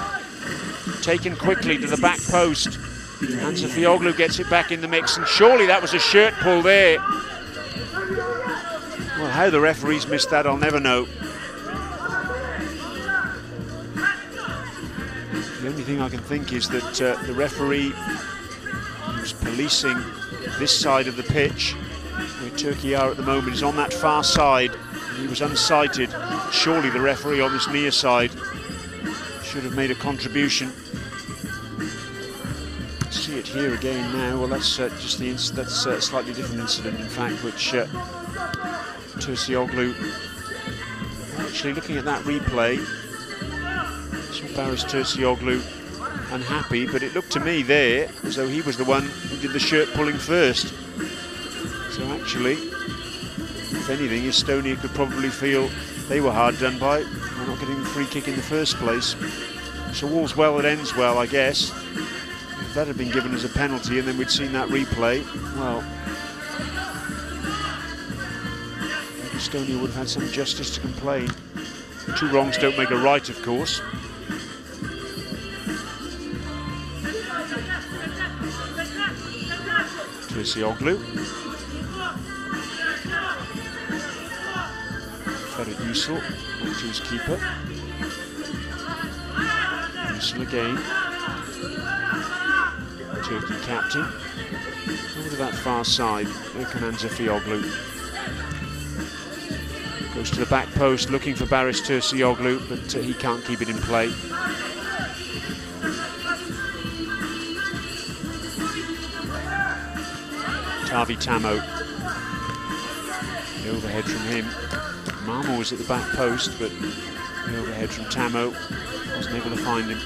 Taken quickly to the back post. Anzafoglu gets it back in the mix. And surely that was a shirt pull there. Well, how the referees missed that, I'll never know. The only thing I can think is that the referee who's policing this side of the pitch, where Turkey are at the moment, is on that far side. He was unsighted. Surely the referee on this near side should have made a contribution. See it here again now. Well, that's just the that's a slightly different incident, in fact, which Jesolo. Actually, looking at that replay, saw Barış Jesolo unhappy, but it looked to me there as though he was the one who did the shirt pulling first. So actually, if anything, Estonia could probably feel they were hard done by not getting the free kick in the first place. So all's well that ends well, I guess. If that had been given as a penalty and then we'd seen that replay, well, Estonia would have had some justice to complain. 2 wrongs don't make a right, of course. Jesolo. Jesolo, back to his keeper. Jesolo again. Turkey captain. Over to that far side, Jesolo. Goes to the back post, looking for Barış Jesolo, but he can't keep it in play. Tavi Tamo. The overhead from him. Marmo was at the back post, but the overhead from Tamo wasn't able to find him.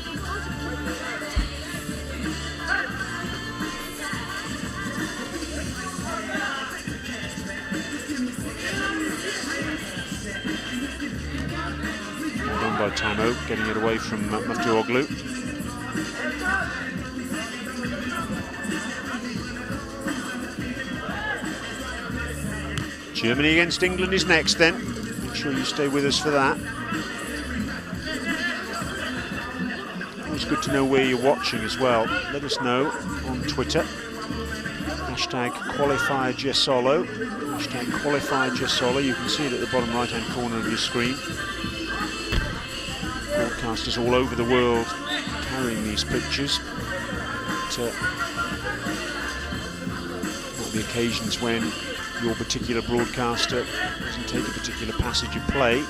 Well done by Tamo, getting it away from Jesolo. Germany against England is next then. Make sure you stay with us for that. Always good to know where you're watching as well. Let us know on Twitter. Hashtag Qualifier Jesolo. Hashtag Qualifier Jesolo. You can see it at the bottom right hand corner of your screen. Broadcasters all over the world carrying these pictures. But, the occasions when your particular broadcaster doesn't take a particular passage of play, in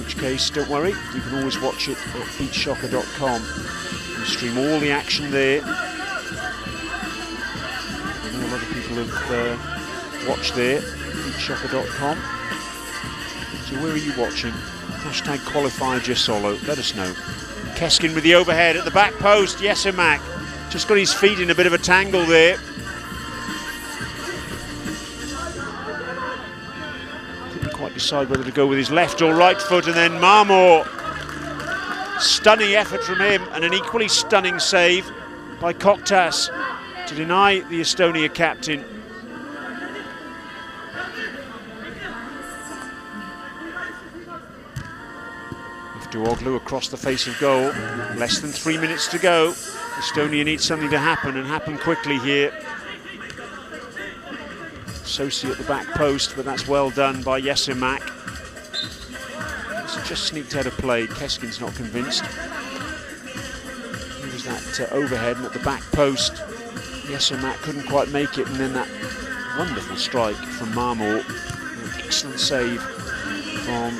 which case, don't worry, you can always watch it at beachsoccer.com. You stream all the action there. I know a lot of people have watched there, beachsoccer.com. So where are you watching? Hashtag Qualifier Jesolo, let us know. Keskin with the overhead at the back post, Jesolo. Just got his feet in a bit of a tangle there. Decide whether to go with his left or right foot, and then Marmo. Stunning effort from him, and an equally stunning save by Koktas to deny the Estonia captain. Jesolo across the face of goal. Less than 3 minutes to go. Estonia needs something to happen, and happen quickly here. Sosi at the back post, but that's well done by Jesolo. It's just sneaked out of play. Keskin's not convinced. There was that overhead, and at the back post, Jesolo couldn't quite make it, and then that wonderful strike from Marmo. An excellent save from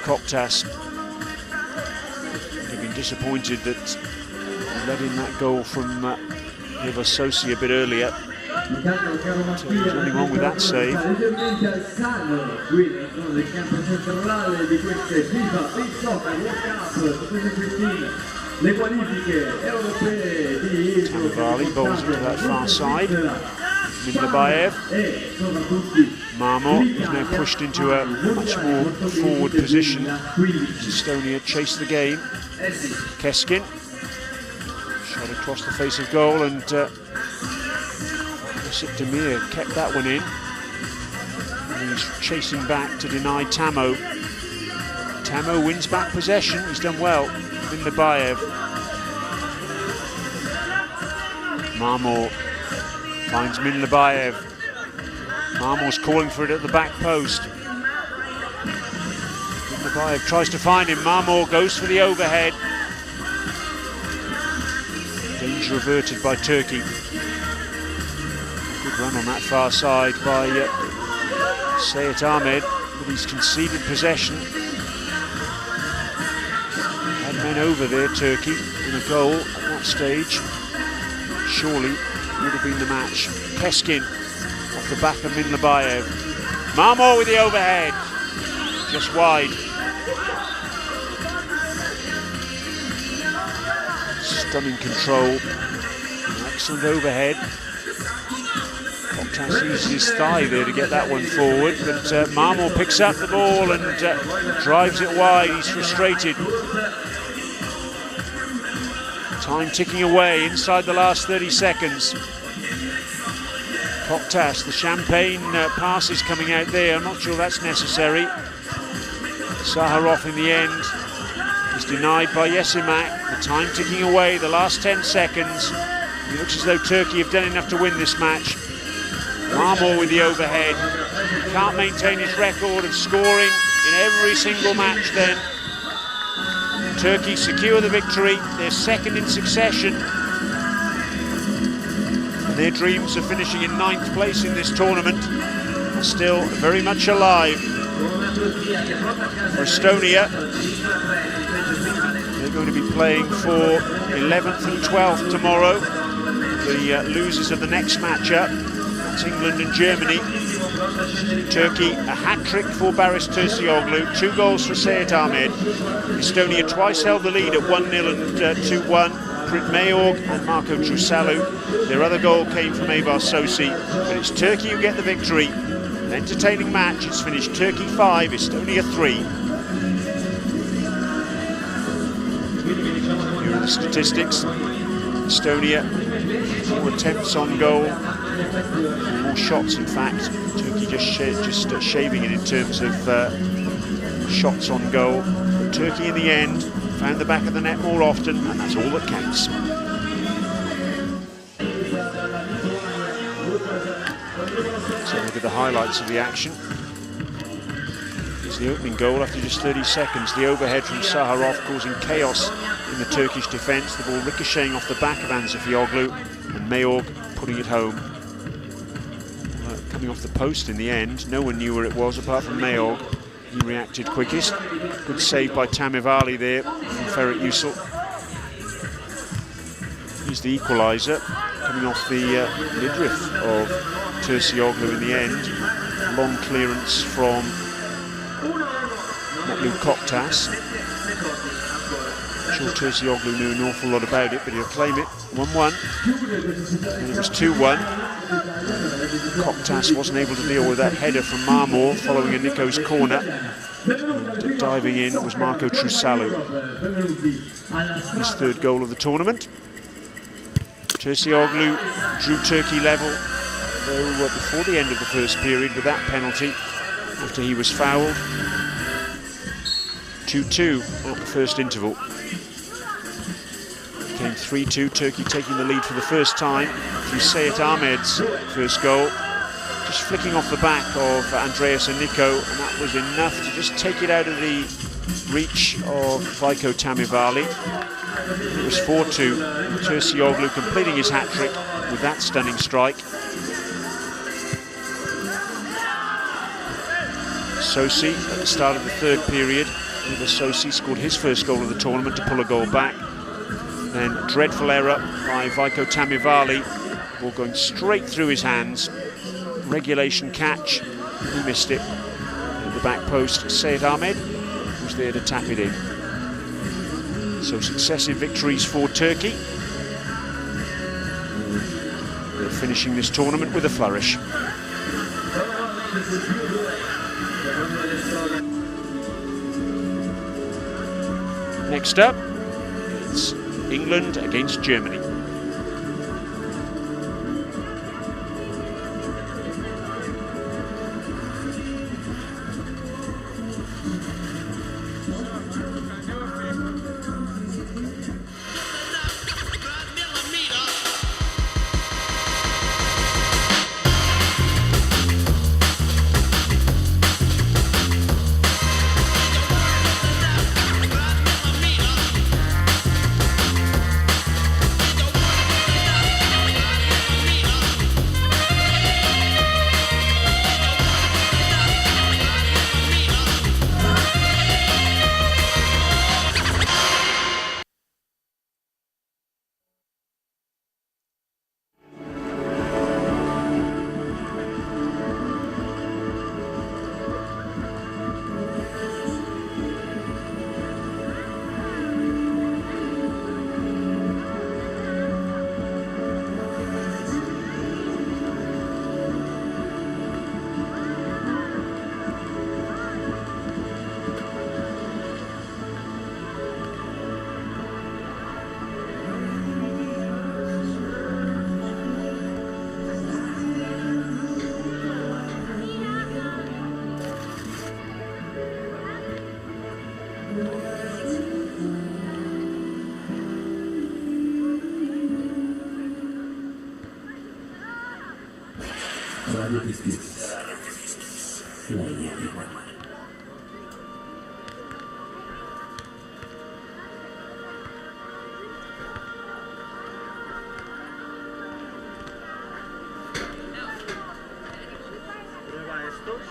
Koktas. He'd been disappointed that he let in that goal from Sosi a bit earlier. So there's only one with that save. Tanavali bowls into that far side. Mindlabayev. Marmo is now pushed into a much more forward position. Estonia chase the game. Keskin. Shot across the face of goal, and Demir kept that one in. And he's chasing back to deny Tamo. Tamo wins back possession. He's done well. Mindlabayev. Marmo finds Mindlabayev. Marmo's calling for it at the back post. Mindlabayev tries to find him. Marmo goes for the overhead. Danger averted by Turkey. Good run on that far side by Seyit Ahmed, but he's conceded possession. Had men over there, Turkey, in a goal at that stage. Surely would have been the match. Keskin off the back of Mindlabayev. Marmo with the overhead, just wide. Stunning control, excellent overhead. Koktas uses his thigh there to get that one forward, but Marmo picks up the ball and drives it wide. He's frustrated. Time ticking away inside the last 30 seconds. Koktas, the champagne passes coming out there. I'm not sure that's necessary. Saharov in the end is denied by Yesimak. The time ticking away, the last 10 seconds. It looks as though Turkey have done enough to win this match. Marmor with the overhead. He can't maintain his record of scoring in every single match then. Turkey secure the victory, their second in succession. And their dreams of finishing in 9th place in this tournament are still very much alive. For Estonia, they're going to be playing for 11th and 12th tomorrow. The losers of the next matchup, that's England and Germany. Turkey, a hat-trick for Barış Terzioglu, 2 goals for Seyit Ahmed. Estonia twice held the lead at 1-0 and 2-1. Prit Mayorg and Marco Trusalu. Their other goal came from Eibar Sosi, but it's Turkey who get the victory. An entertaining match. It's finished Turkey 5, Estonia 3. Here are the statistics. Estonia, 4 attempts on goal, more shots in fact. Turkey just shaving it in terms of shots on goal. But Turkey in the end found the back of the net more often, and that's all that counts. So look at the highlights of the action. Here's the opening goal after just 30 seconds. The overhead from Saharov causing chaos in the Turkish defence. The ball ricocheting off the back of Anzafiyoglu, and Mayorg putting it home. Coming off the post in the end. No one knew where it was apart from Mayorg. He reacted quickest. Good save by Tamivali there from Ferit Yusel. Here's the equaliser, coming off the midriff of Terzioglu in the end. Long clearance from Metlu Koktas. I'm sure Terzioglu knew an awful lot about it, but he'll claim it. 1-1, and it was 2-1. Koktas wasn't able to deal with that header from Marmor following a Nikos corner. And diving in was Marco Trusalu. His 3rd goal of the tournament. Terzioglu drew Turkey level, though before the end of the first period with that penalty after he was fouled. 2-2 at the first interval. Became 3-2, Turkey taking the lead for the first time through Seyit Ahmed's first goal. Just flicking off the back of Andreas and Nico, and that was enough to just take it out of the reach of Vajko Tamivali. It was 4-2, Terzioglu completing his hat-trick with that stunning strike. Sosi at the start of the 3rd period. Eibar Sosi scored his first goal of the tournament to pull a goal back. Then dreadful error by Vajko Tamivali, ball going straight through his hands. Regulation catch, he missed it. At the back post, Seyit Ahmed was there to tap it in. So successive victories for Turkey. They're finishing this tournament with a flourish. Next up, it's England against Germany. Radio Pispis. Radio Pispis. Prueba estos.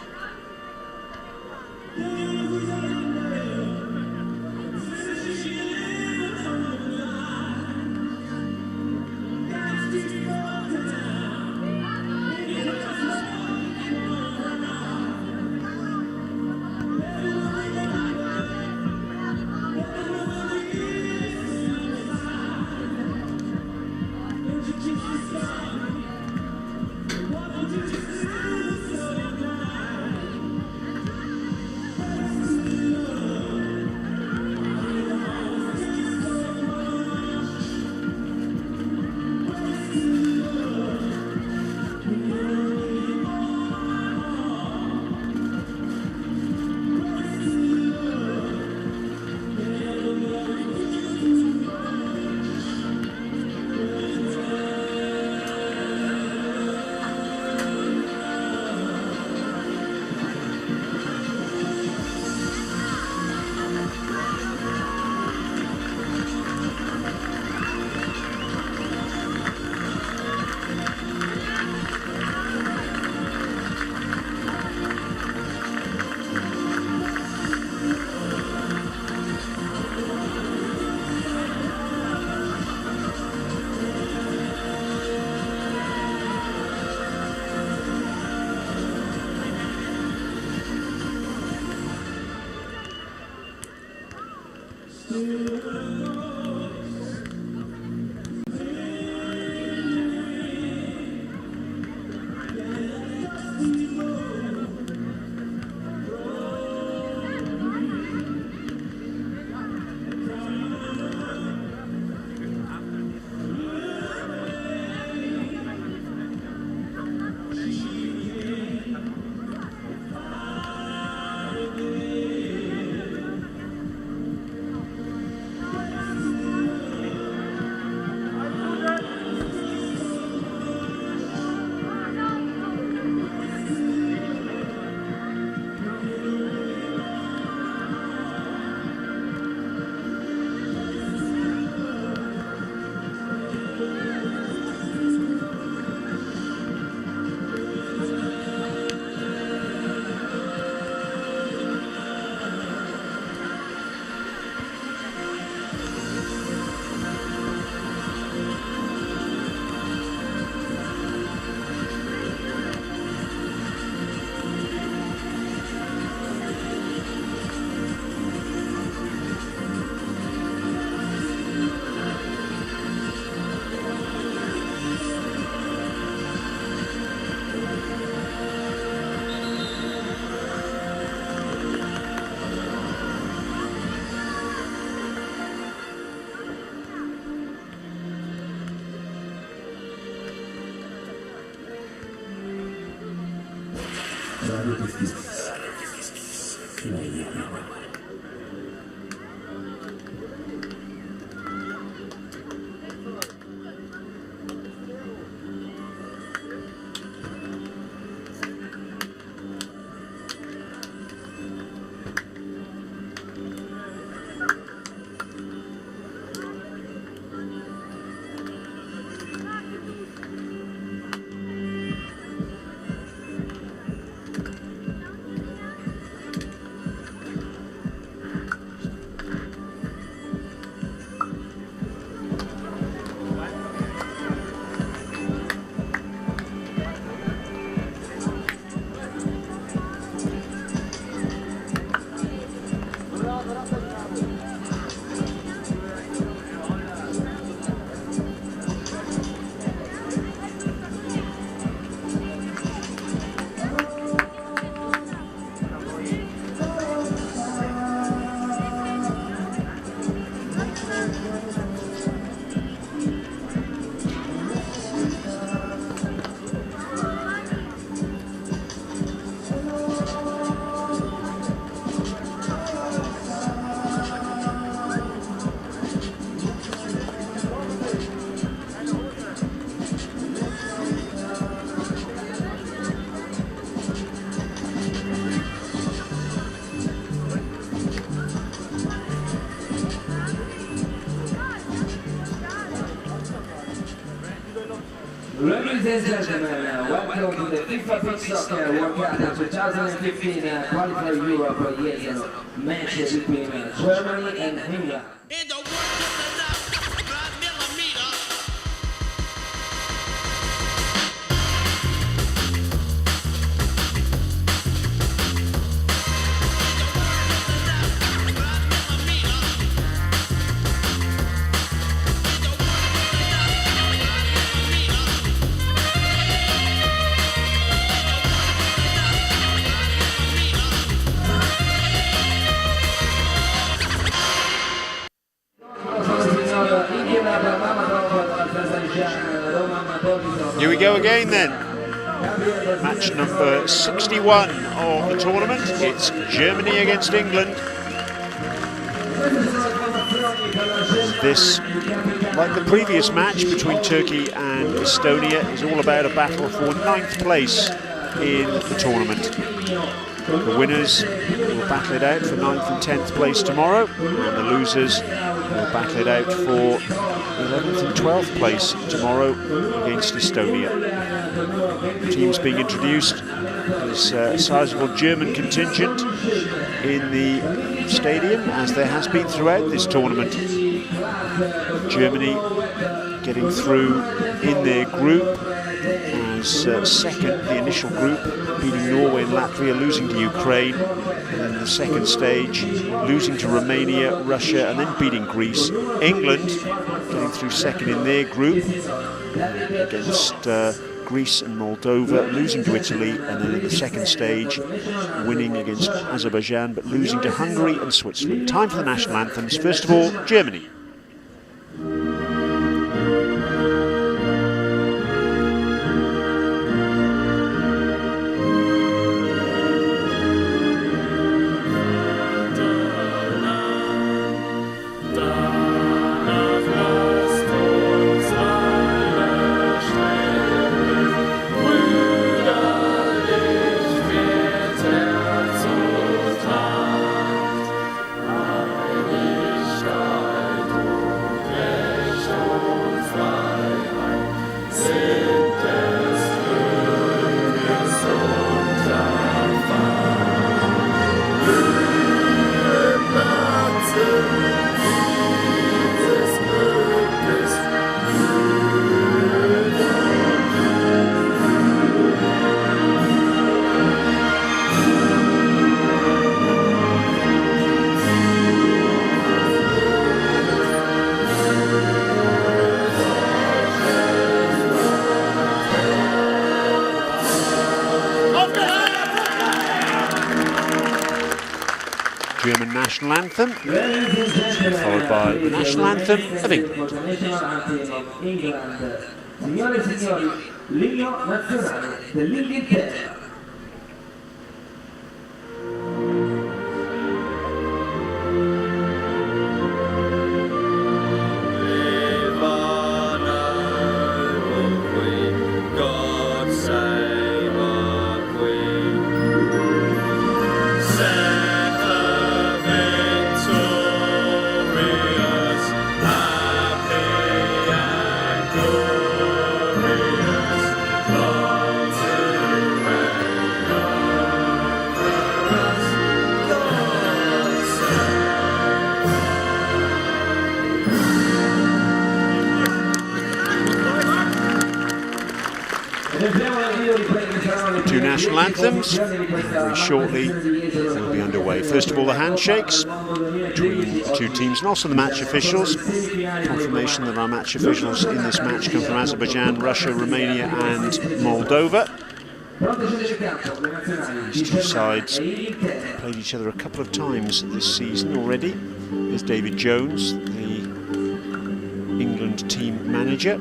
Radio Pispis. Radio Pispis. Ladies and gentlemen, welcome to the FIFA Beach Soccer World Cup 2015 Qualifier Europe Jesolo match between Germany and England. Here we go again then. Match number 61 of the tournament. It's Germany against England. This, like the previous match between Turkey and Estonia, is all about a battle for 9th place in the tournament. The winners will battle it out for 9th and 10th place tomorrow, and the losers will battle it out for 11th and 12th place tomorrow against Estonia. Teams being introduced. There's a sizable German contingent in the stadium, as there has been throughout this tournament. Germany getting through in their group as second, the initial group, beating Norway and Latvia, losing to Ukraine, and then the second stage, losing to Romania, Russia, and then beating Greece. England getting through second in their group against Greece and Moldova, losing to Italy, and then in the second stage, winning against Azerbaijan, but losing to Hungary and Switzerland. Time for the national anthems. First of all, Germany. German national anthem, followed by the national anthem of England. Signore e signori, l'inno nazionale dell'Inghilterra. Two national anthems, very shortly will be underway. First of all, the handshakes between the two teams and also the match officials. Confirmation that our match officials in this match come from Azerbaijan, Russia, Romania and Moldova. These two sides played each other a couple of times this season already. Here's David Jones, the England team manager,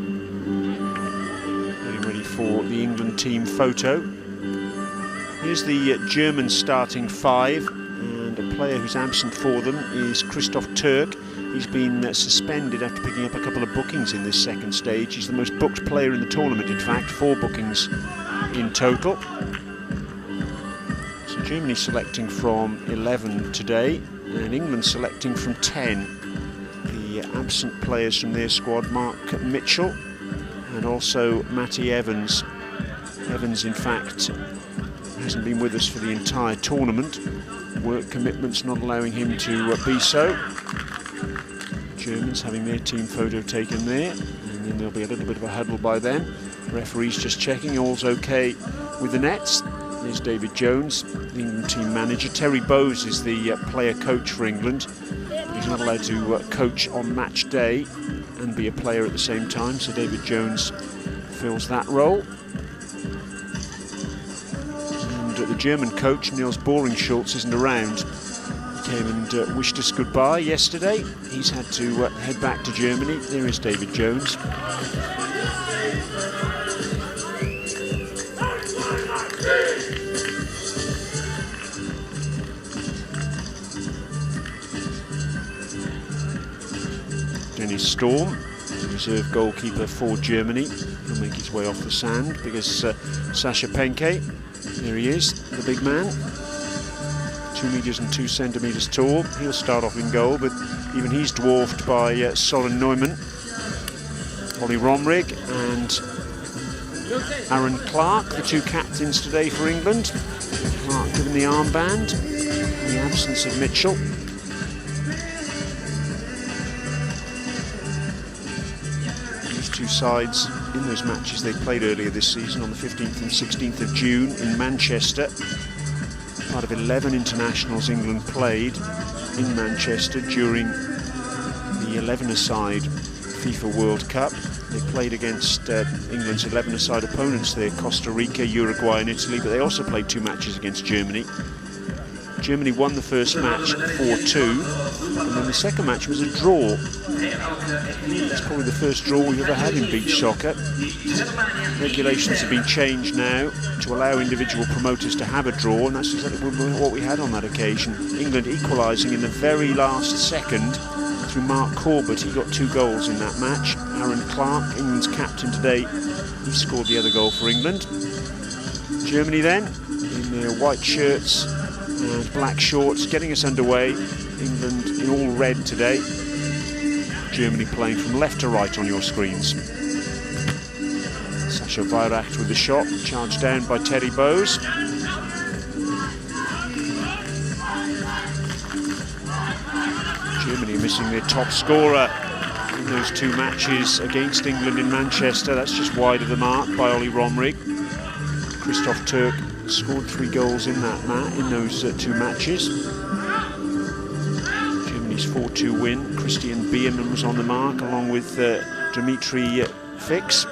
getting ready for the England team photo. Here's the German starting five, and a player who's absent for them is Christoph Türk. He's been suspended after picking up a couple of bookings in this second stage. He's the most booked player in the tournament, in fact, 4 bookings in total. So Germany selecting from 11 today, and England selecting from 10. The absent players from their squad, Mark Mitchell and also Matty Evans. Evans, in fact, hasn't been with us for the entire tournament. Work commitments not allowing him to be so. Germans having their team photo taken there, and then there'll be a little bit of a huddle by them. Referee's just checking all's okay with the nets. There's David Jones, the England team manager. Terry Bowes is the player coach for England. He's not allowed to coach on match day and be a player at the same time, so David Jones fills that role. And the German coach, Niels Boring-Schulz, isn't around. He came and wished us goodbye yesterday. He's had to head back to Germany. There is David Jones. Dennis Storm, the reserve goalkeeper for Germany. He'll make his way off the sand because Sasha Penke, there he is, the big man, 2 meters and 2 centimeters tall. He'll start off in goal, but even he's dwarfed by Soren Neumann, Ollie Romrig and Aaron Clark, the two captains today for England. Clark given the armband in the absence of Mitchell. Two sides in those matches they played earlier this season on the 15th and 16th of June in Manchester. Part of 11 internationals England played in Manchester during the 11-a-side FIFA World Cup. They played against England's 11-a-side opponents there, Costa Rica, Uruguay and Italy, but they also played 2 matches against Germany. Germany won the first match 4-2, and then the second match was a draw. It's probably the first draw we've ever had in beach soccer. Regulations have been changed now to allow individual promoters to have a draw, and that's exactly what we had on that occasion. England equalising in the very last second through Mark Corbett. He got 2 goals in that match. Aaron Clark, England's captain today, he scored the other goal for England. Germany then, in their white shirts and black shorts, getting us underway. England in all red today. Germany playing from left to right on your screens. Sasha Weiracht with the shot, charged down by Terry Bowes. Germany missing their top scorer in those 2 matches against England in Manchester. That's just wide of the mark by Ollie Romrig. Christoph Turk scored 3 goals in those 2 matches. Germany's 4-2 win. Christian Biermann was on the mark along with Dimitri Fix.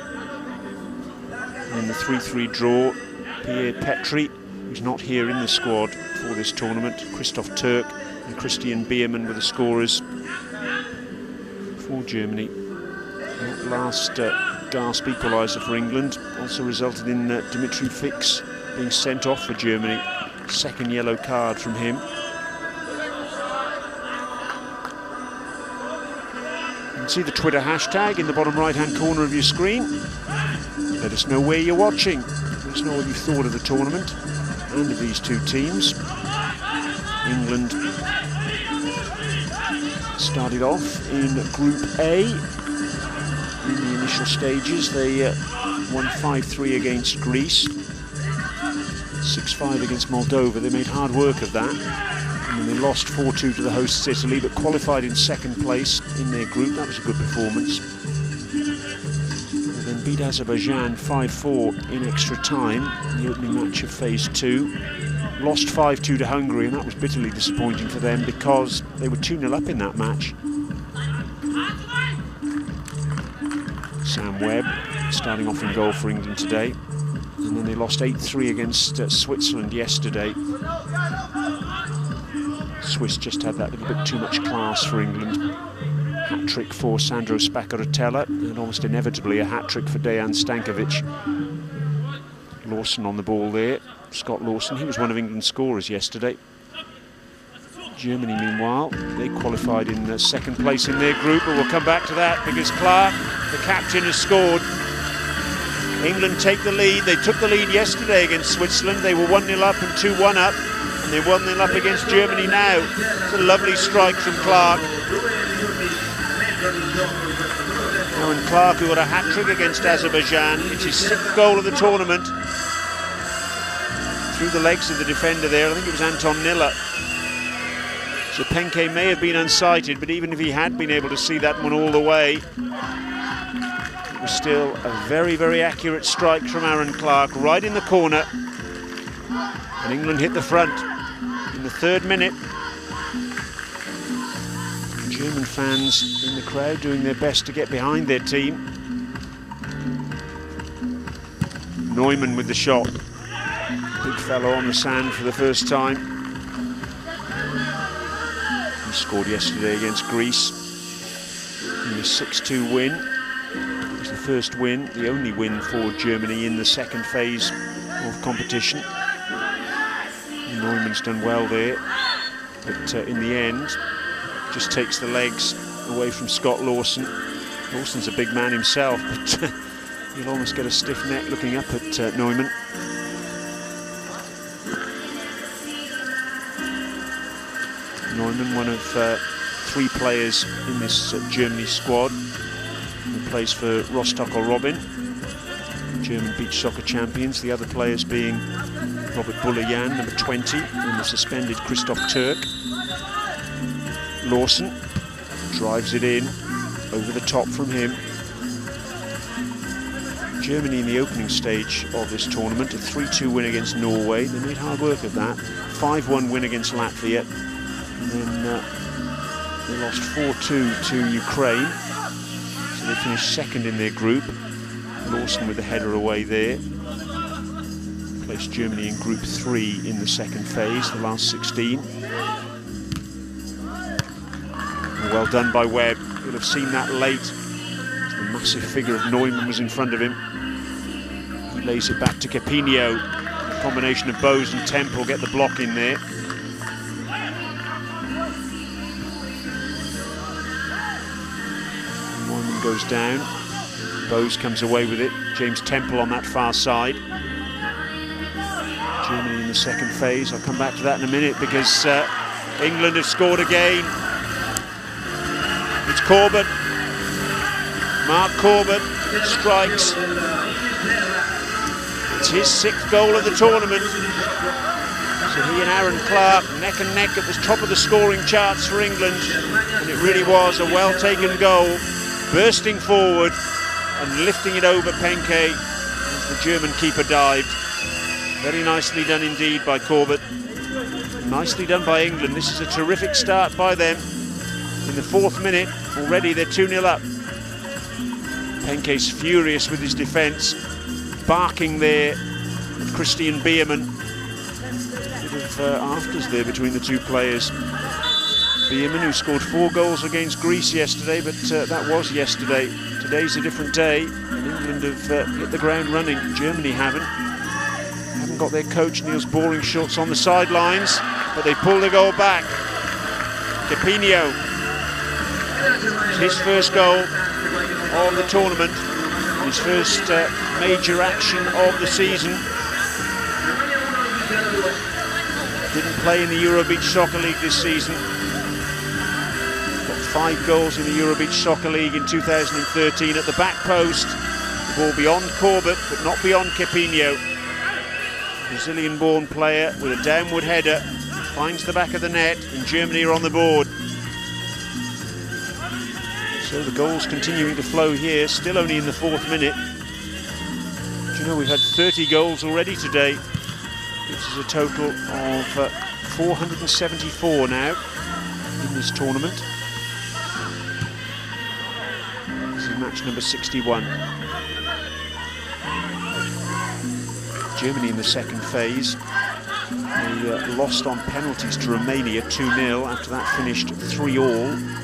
In the 3-3 draw, Pierre Petri, who's not here in the squad for this tournament, Christoph Turk and Christian Biermann were the scorers for Germany. That last gasp equaliser for England also resulted in Dimitri Fix being sent off for Germany. 2nd yellow card from him. You can see the Twitter hashtag in the bottom right-hand corner of your screen. Let us know where you're watching. Let us know what you thought of the tournament and of these 2 teams. England started off in Group A. In the initial stages, they won 5-3 against Greece, 6-5 against Moldova. They made hard work of that. And they lost 4-2 to the hosts Italy, but qualified in 2nd place in their group. That was a good performance. And then beat Azerbaijan 5-4 in extra time in the opening match of Phase 2. Lost 5-2 to Hungary, and that was bitterly disappointing for them because they were 2-0 up in that match. Sam Webb starting off in goal for England today. And then they lost 8-3 against Switzerland yesterday. Swiss just had that little bit too much class for England. Hat-trick for Sandro Spaccaratella, and almost inevitably a hat-trick for Dejan Stankovic. Lawson on the ball there. Scott Lawson, he was one of England's scorers yesterday. Germany, meanwhile, they qualified in 2nd place in their group, but we'll come back to that because Clark, the captain, has scored. England take the lead. They took the lead yesterday against Switzerland. They were 1-0 up and 2-1 up, and they're 1-0 up against Germany now. It's a lovely strike from Clark. Aaron Clark, who got a hat-trick against Azerbaijan. It's his 6th goal of the tournament. Through the legs of the defender there, I think it was Anton Niller. So Penke may have been unsighted, but even if he had been able to see that one all the way, it was still a very, very accurate strike from Aaron Clark, right in the corner. And England hit the front in the 3rd minute. German fans in the crowd doing their best to get behind their team. Neumann with the shot. Big fellow on the sand for the first time. He scored yesterday against Greece in a 6-2 win. It was the first win, the only win for Germany in the 2nd phase of competition. Neumann's done well there, but in the end, just takes the legs away from Scott Lawson. Lawson's a big man himself, but you'll almost get a stiff neck looking up at Neumann. Neumann, one of 3 players in this Germany squad, who plays for Rostock or Robin, German beach soccer champions. The other players being Robert Bulayan, number 20, and the suspended Christoph Türk. Lawson drives it in, over the top from him. Germany in the opening stage of this tournament, a 3-2 win against Norway. They made hard work of that. 5-1 win against Latvia. And then they lost 4-2 to Ukraine. So they finished 2nd in their group. Lawson with the header away there. Placed Germany in Group 3 in the 2nd phase, the last 16. Well done by Webb. You'll have seen that late. The massive figure of Neumann was in front of him. He lays it back to Capinio. A combination of Bose and Temple get the block in there. Neumann goes down. Bose comes away with it. James Temple on that far side. Germany in the 2nd phase. I'll come back to that in a minute because England have scored again. It's Corbett. Mark Corbett strikes. It's his 6th goal of the tournament. So he and Aaron Clark neck and neck at the top of the scoring charts for England. And it really was a well-taken goal, bursting forward and lifting it over Penke as the German keeper dived. Very nicely done indeed by Corbett. Nicely done by England. This is a terrific start by them. In the 4th minute, already they're 2-0 up. Penke's furious with his defence, barking there at Christian Biermann. Bit of afters there between the 2 players. Biermann, who scored 4 goals against Greece yesterday, but that was yesterday. Today's a different day, and England have hit the ground running. Germany haven't got their coach Niels Boringschutz on the sidelines, but they pull the goal back. Capinio. His first goal of the tournament, his first major action of the season. Didn't play in the Euro Beach Soccer League this season. Got 5 goals in the Euro Beach Soccer League in 2013 at the back post. The ball beyond Corbett, but not beyond Capinio. Brazilian-born player with a downward header finds the back of the net, and Germany are on the board. So the goals continuing to flow here, still only in the 4th minute. Do you know we've had 30 goals already today? This is a total of 474 now in this tournament. This is match number 61. Germany in the 2nd phase. They lost on penalties to Romania 2-0. After that finished 3-3.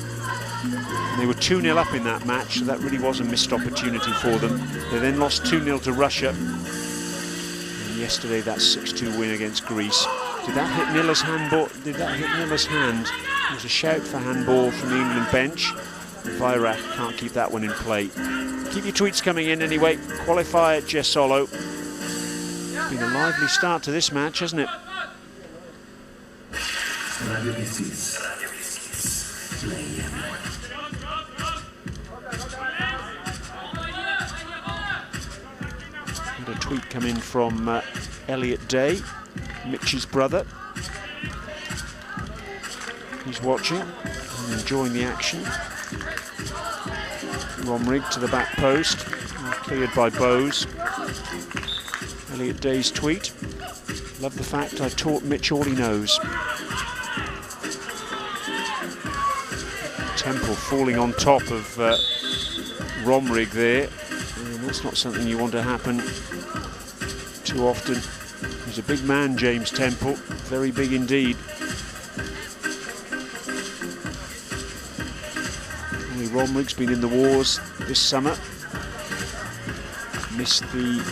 And they were 2-0 up in that match, so that really was a missed opportunity for them. They then lost 2-0 to Russia. And yesterday, that 6-2 win against Greece. Did that hit Niller's handball? Did that hit Niller's hand? There was a shout for handball from the England bench. Vairak can't keep that one in play. Keep your tweets coming in anyway. Qualifier Jesolo. It's been a lively start to this match, hasn't it? Had a tweet come in from Elliot Day, Mitch's brother. He's watching and enjoying the action. Romrig to the back post, cleared by Bowes. Elliot Day's tweet. Love the fact I taught Mitch all he knows. Temple falling on top of Romrig there. And that's not something you want to happen too often. He's a big man, James Temple, very big indeed. Only Romrig's been in the wars this summer. Missed the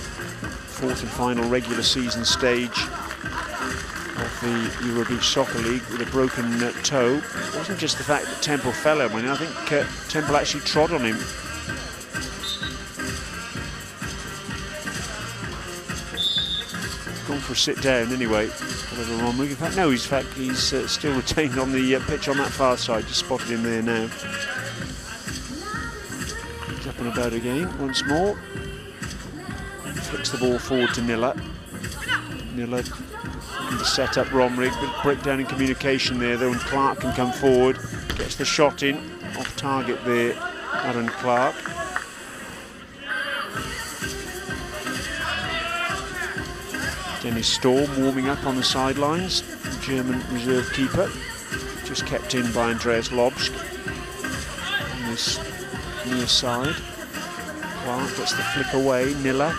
fourth and final regular season stage of the Euro Beach Soccer League with a broken toe. It wasn't just the fact that Temple fell over. I think Temple actually trod on him. Gone for a sit down anyway. Whatever Romrig. In fact, no, he's still retained on the pitch on that far side. Just spotted him there now. He's up and about again once more. Flicks the ball forward to Niller. Niller to set up Romrig, but breakdown in communication there though, and Clark can come forward. Gets the shot in, off target there, Aaron Clark. Dennis Storm warming up on the sidelines, German reserve keeper, just kept in by Andreas Lobsch on this near side. Clark gets the flick away, Niller.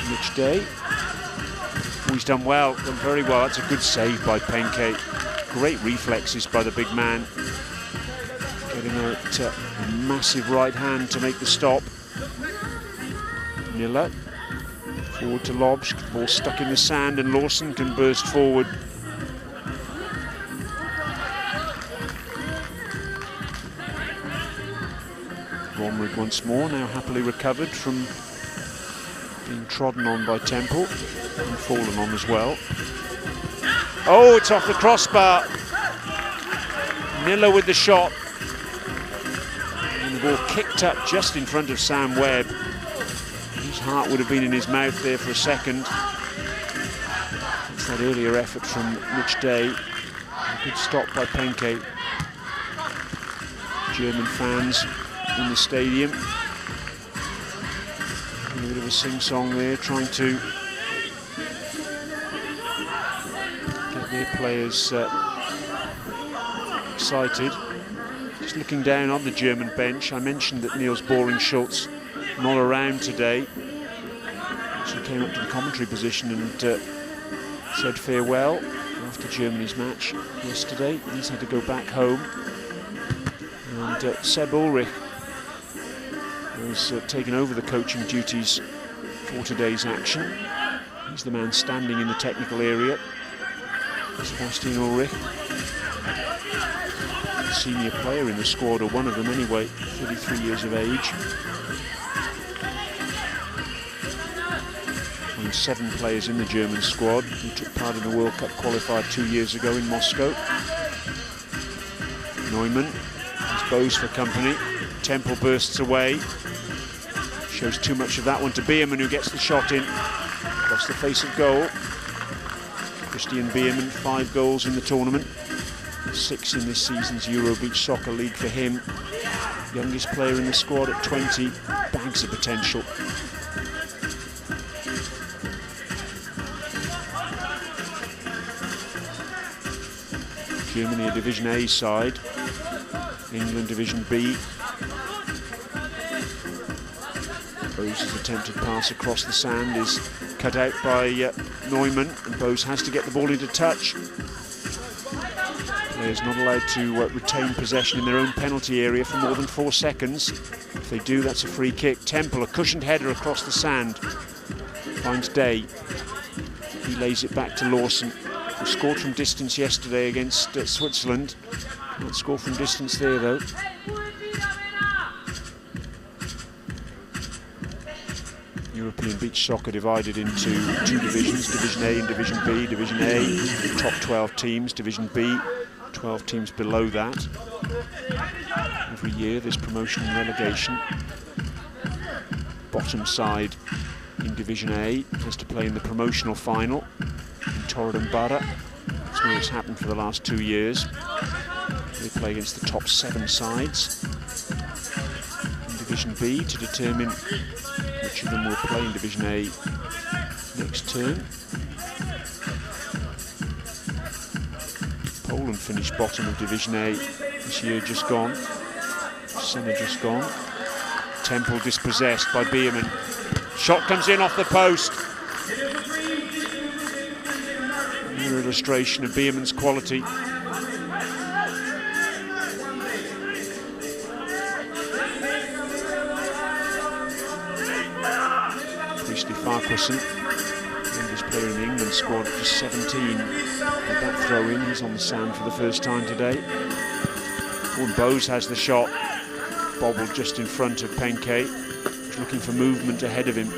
Mitch Day. Oh, he's done well, done very well. That's a good save by Penke. Great reflexes by the big man. Getting a massive right hand to make the stop. Niller. Forward to Lobsch. Ball stuck in the sand and Lawson can burst forward. Romrig once more, now happily recovered from being trodden on by Temple and fallen on as well. Oh, it's off the crossbar. Niller with the shot. And the ball kicked up just in front of Sam Webb. His heart would have been in his mouth there for a second. It's that earlier effort from Mitch Day. A good stop by Penke. German fans in the stadium. A bit of a sing-song there, trying to get their players excited. Just looking down on the German bench, I mentioned that Niels Boring-Schultz not around today. She came up to the commentary position and said farewell after Germany's match yesterday. He's had to go back home. And Seb Ulrich has taken over the coaching duties for today's action. He's the man standing in the technical area. Sebastian Ulrich, senior player in the squad, or one of them anyway, 33 years of age. One of 7 players in the German squad who took part in the World Cup qualifier 2 years ago in Moscow. Neumann has Bowes for company. Temple bursts away. Shows too much of that one to Bierman, who gets the shot in. Across the face of goal. Christian Bierman, 5 goals in the tournament. 6 in this season's Euro Beach Soccer League for him. Youngest player in the squad at 20. Bags of potential. Germany a Division A side. England Division B. Bowe's attempted pass across the sand is cut out by Neumann, and Bowes has to get the ball into touch. Players not allowed to retain possession in their own penalty area for more than 4 seconds. If they do, that's a free kick. Temple, a cushioned header across the sand. Finds Day. He lays it back to Lawson, who scored from distance yesterday against Switzerland. Can't score from distance there though. European beach soccer divided into 2 divisions, Division A and Division B. Division A, top 12 teams. Division B, 12 teams below that. Every year there's promotion and relegation. bottom side in Division A, has to play in the promotional final in Torredembarra. That's where it's happened for the last 2 years. They play against the top 7 sides in Division B to determine which of them will play in Division A next term. Poland finished bottom of Division A this year, just gone. Senna just gone. Temple dispossessed by Bierman. Shot comes in off the post. Another illustration of Bierman's quality. Priestley Farquharson, youngest player in the England squad, just 17. With that throw in, he's on the sand for the first time today. Warren Bowes has the shot, bobbled just in front of Penke. He's looking for movement ahead of him.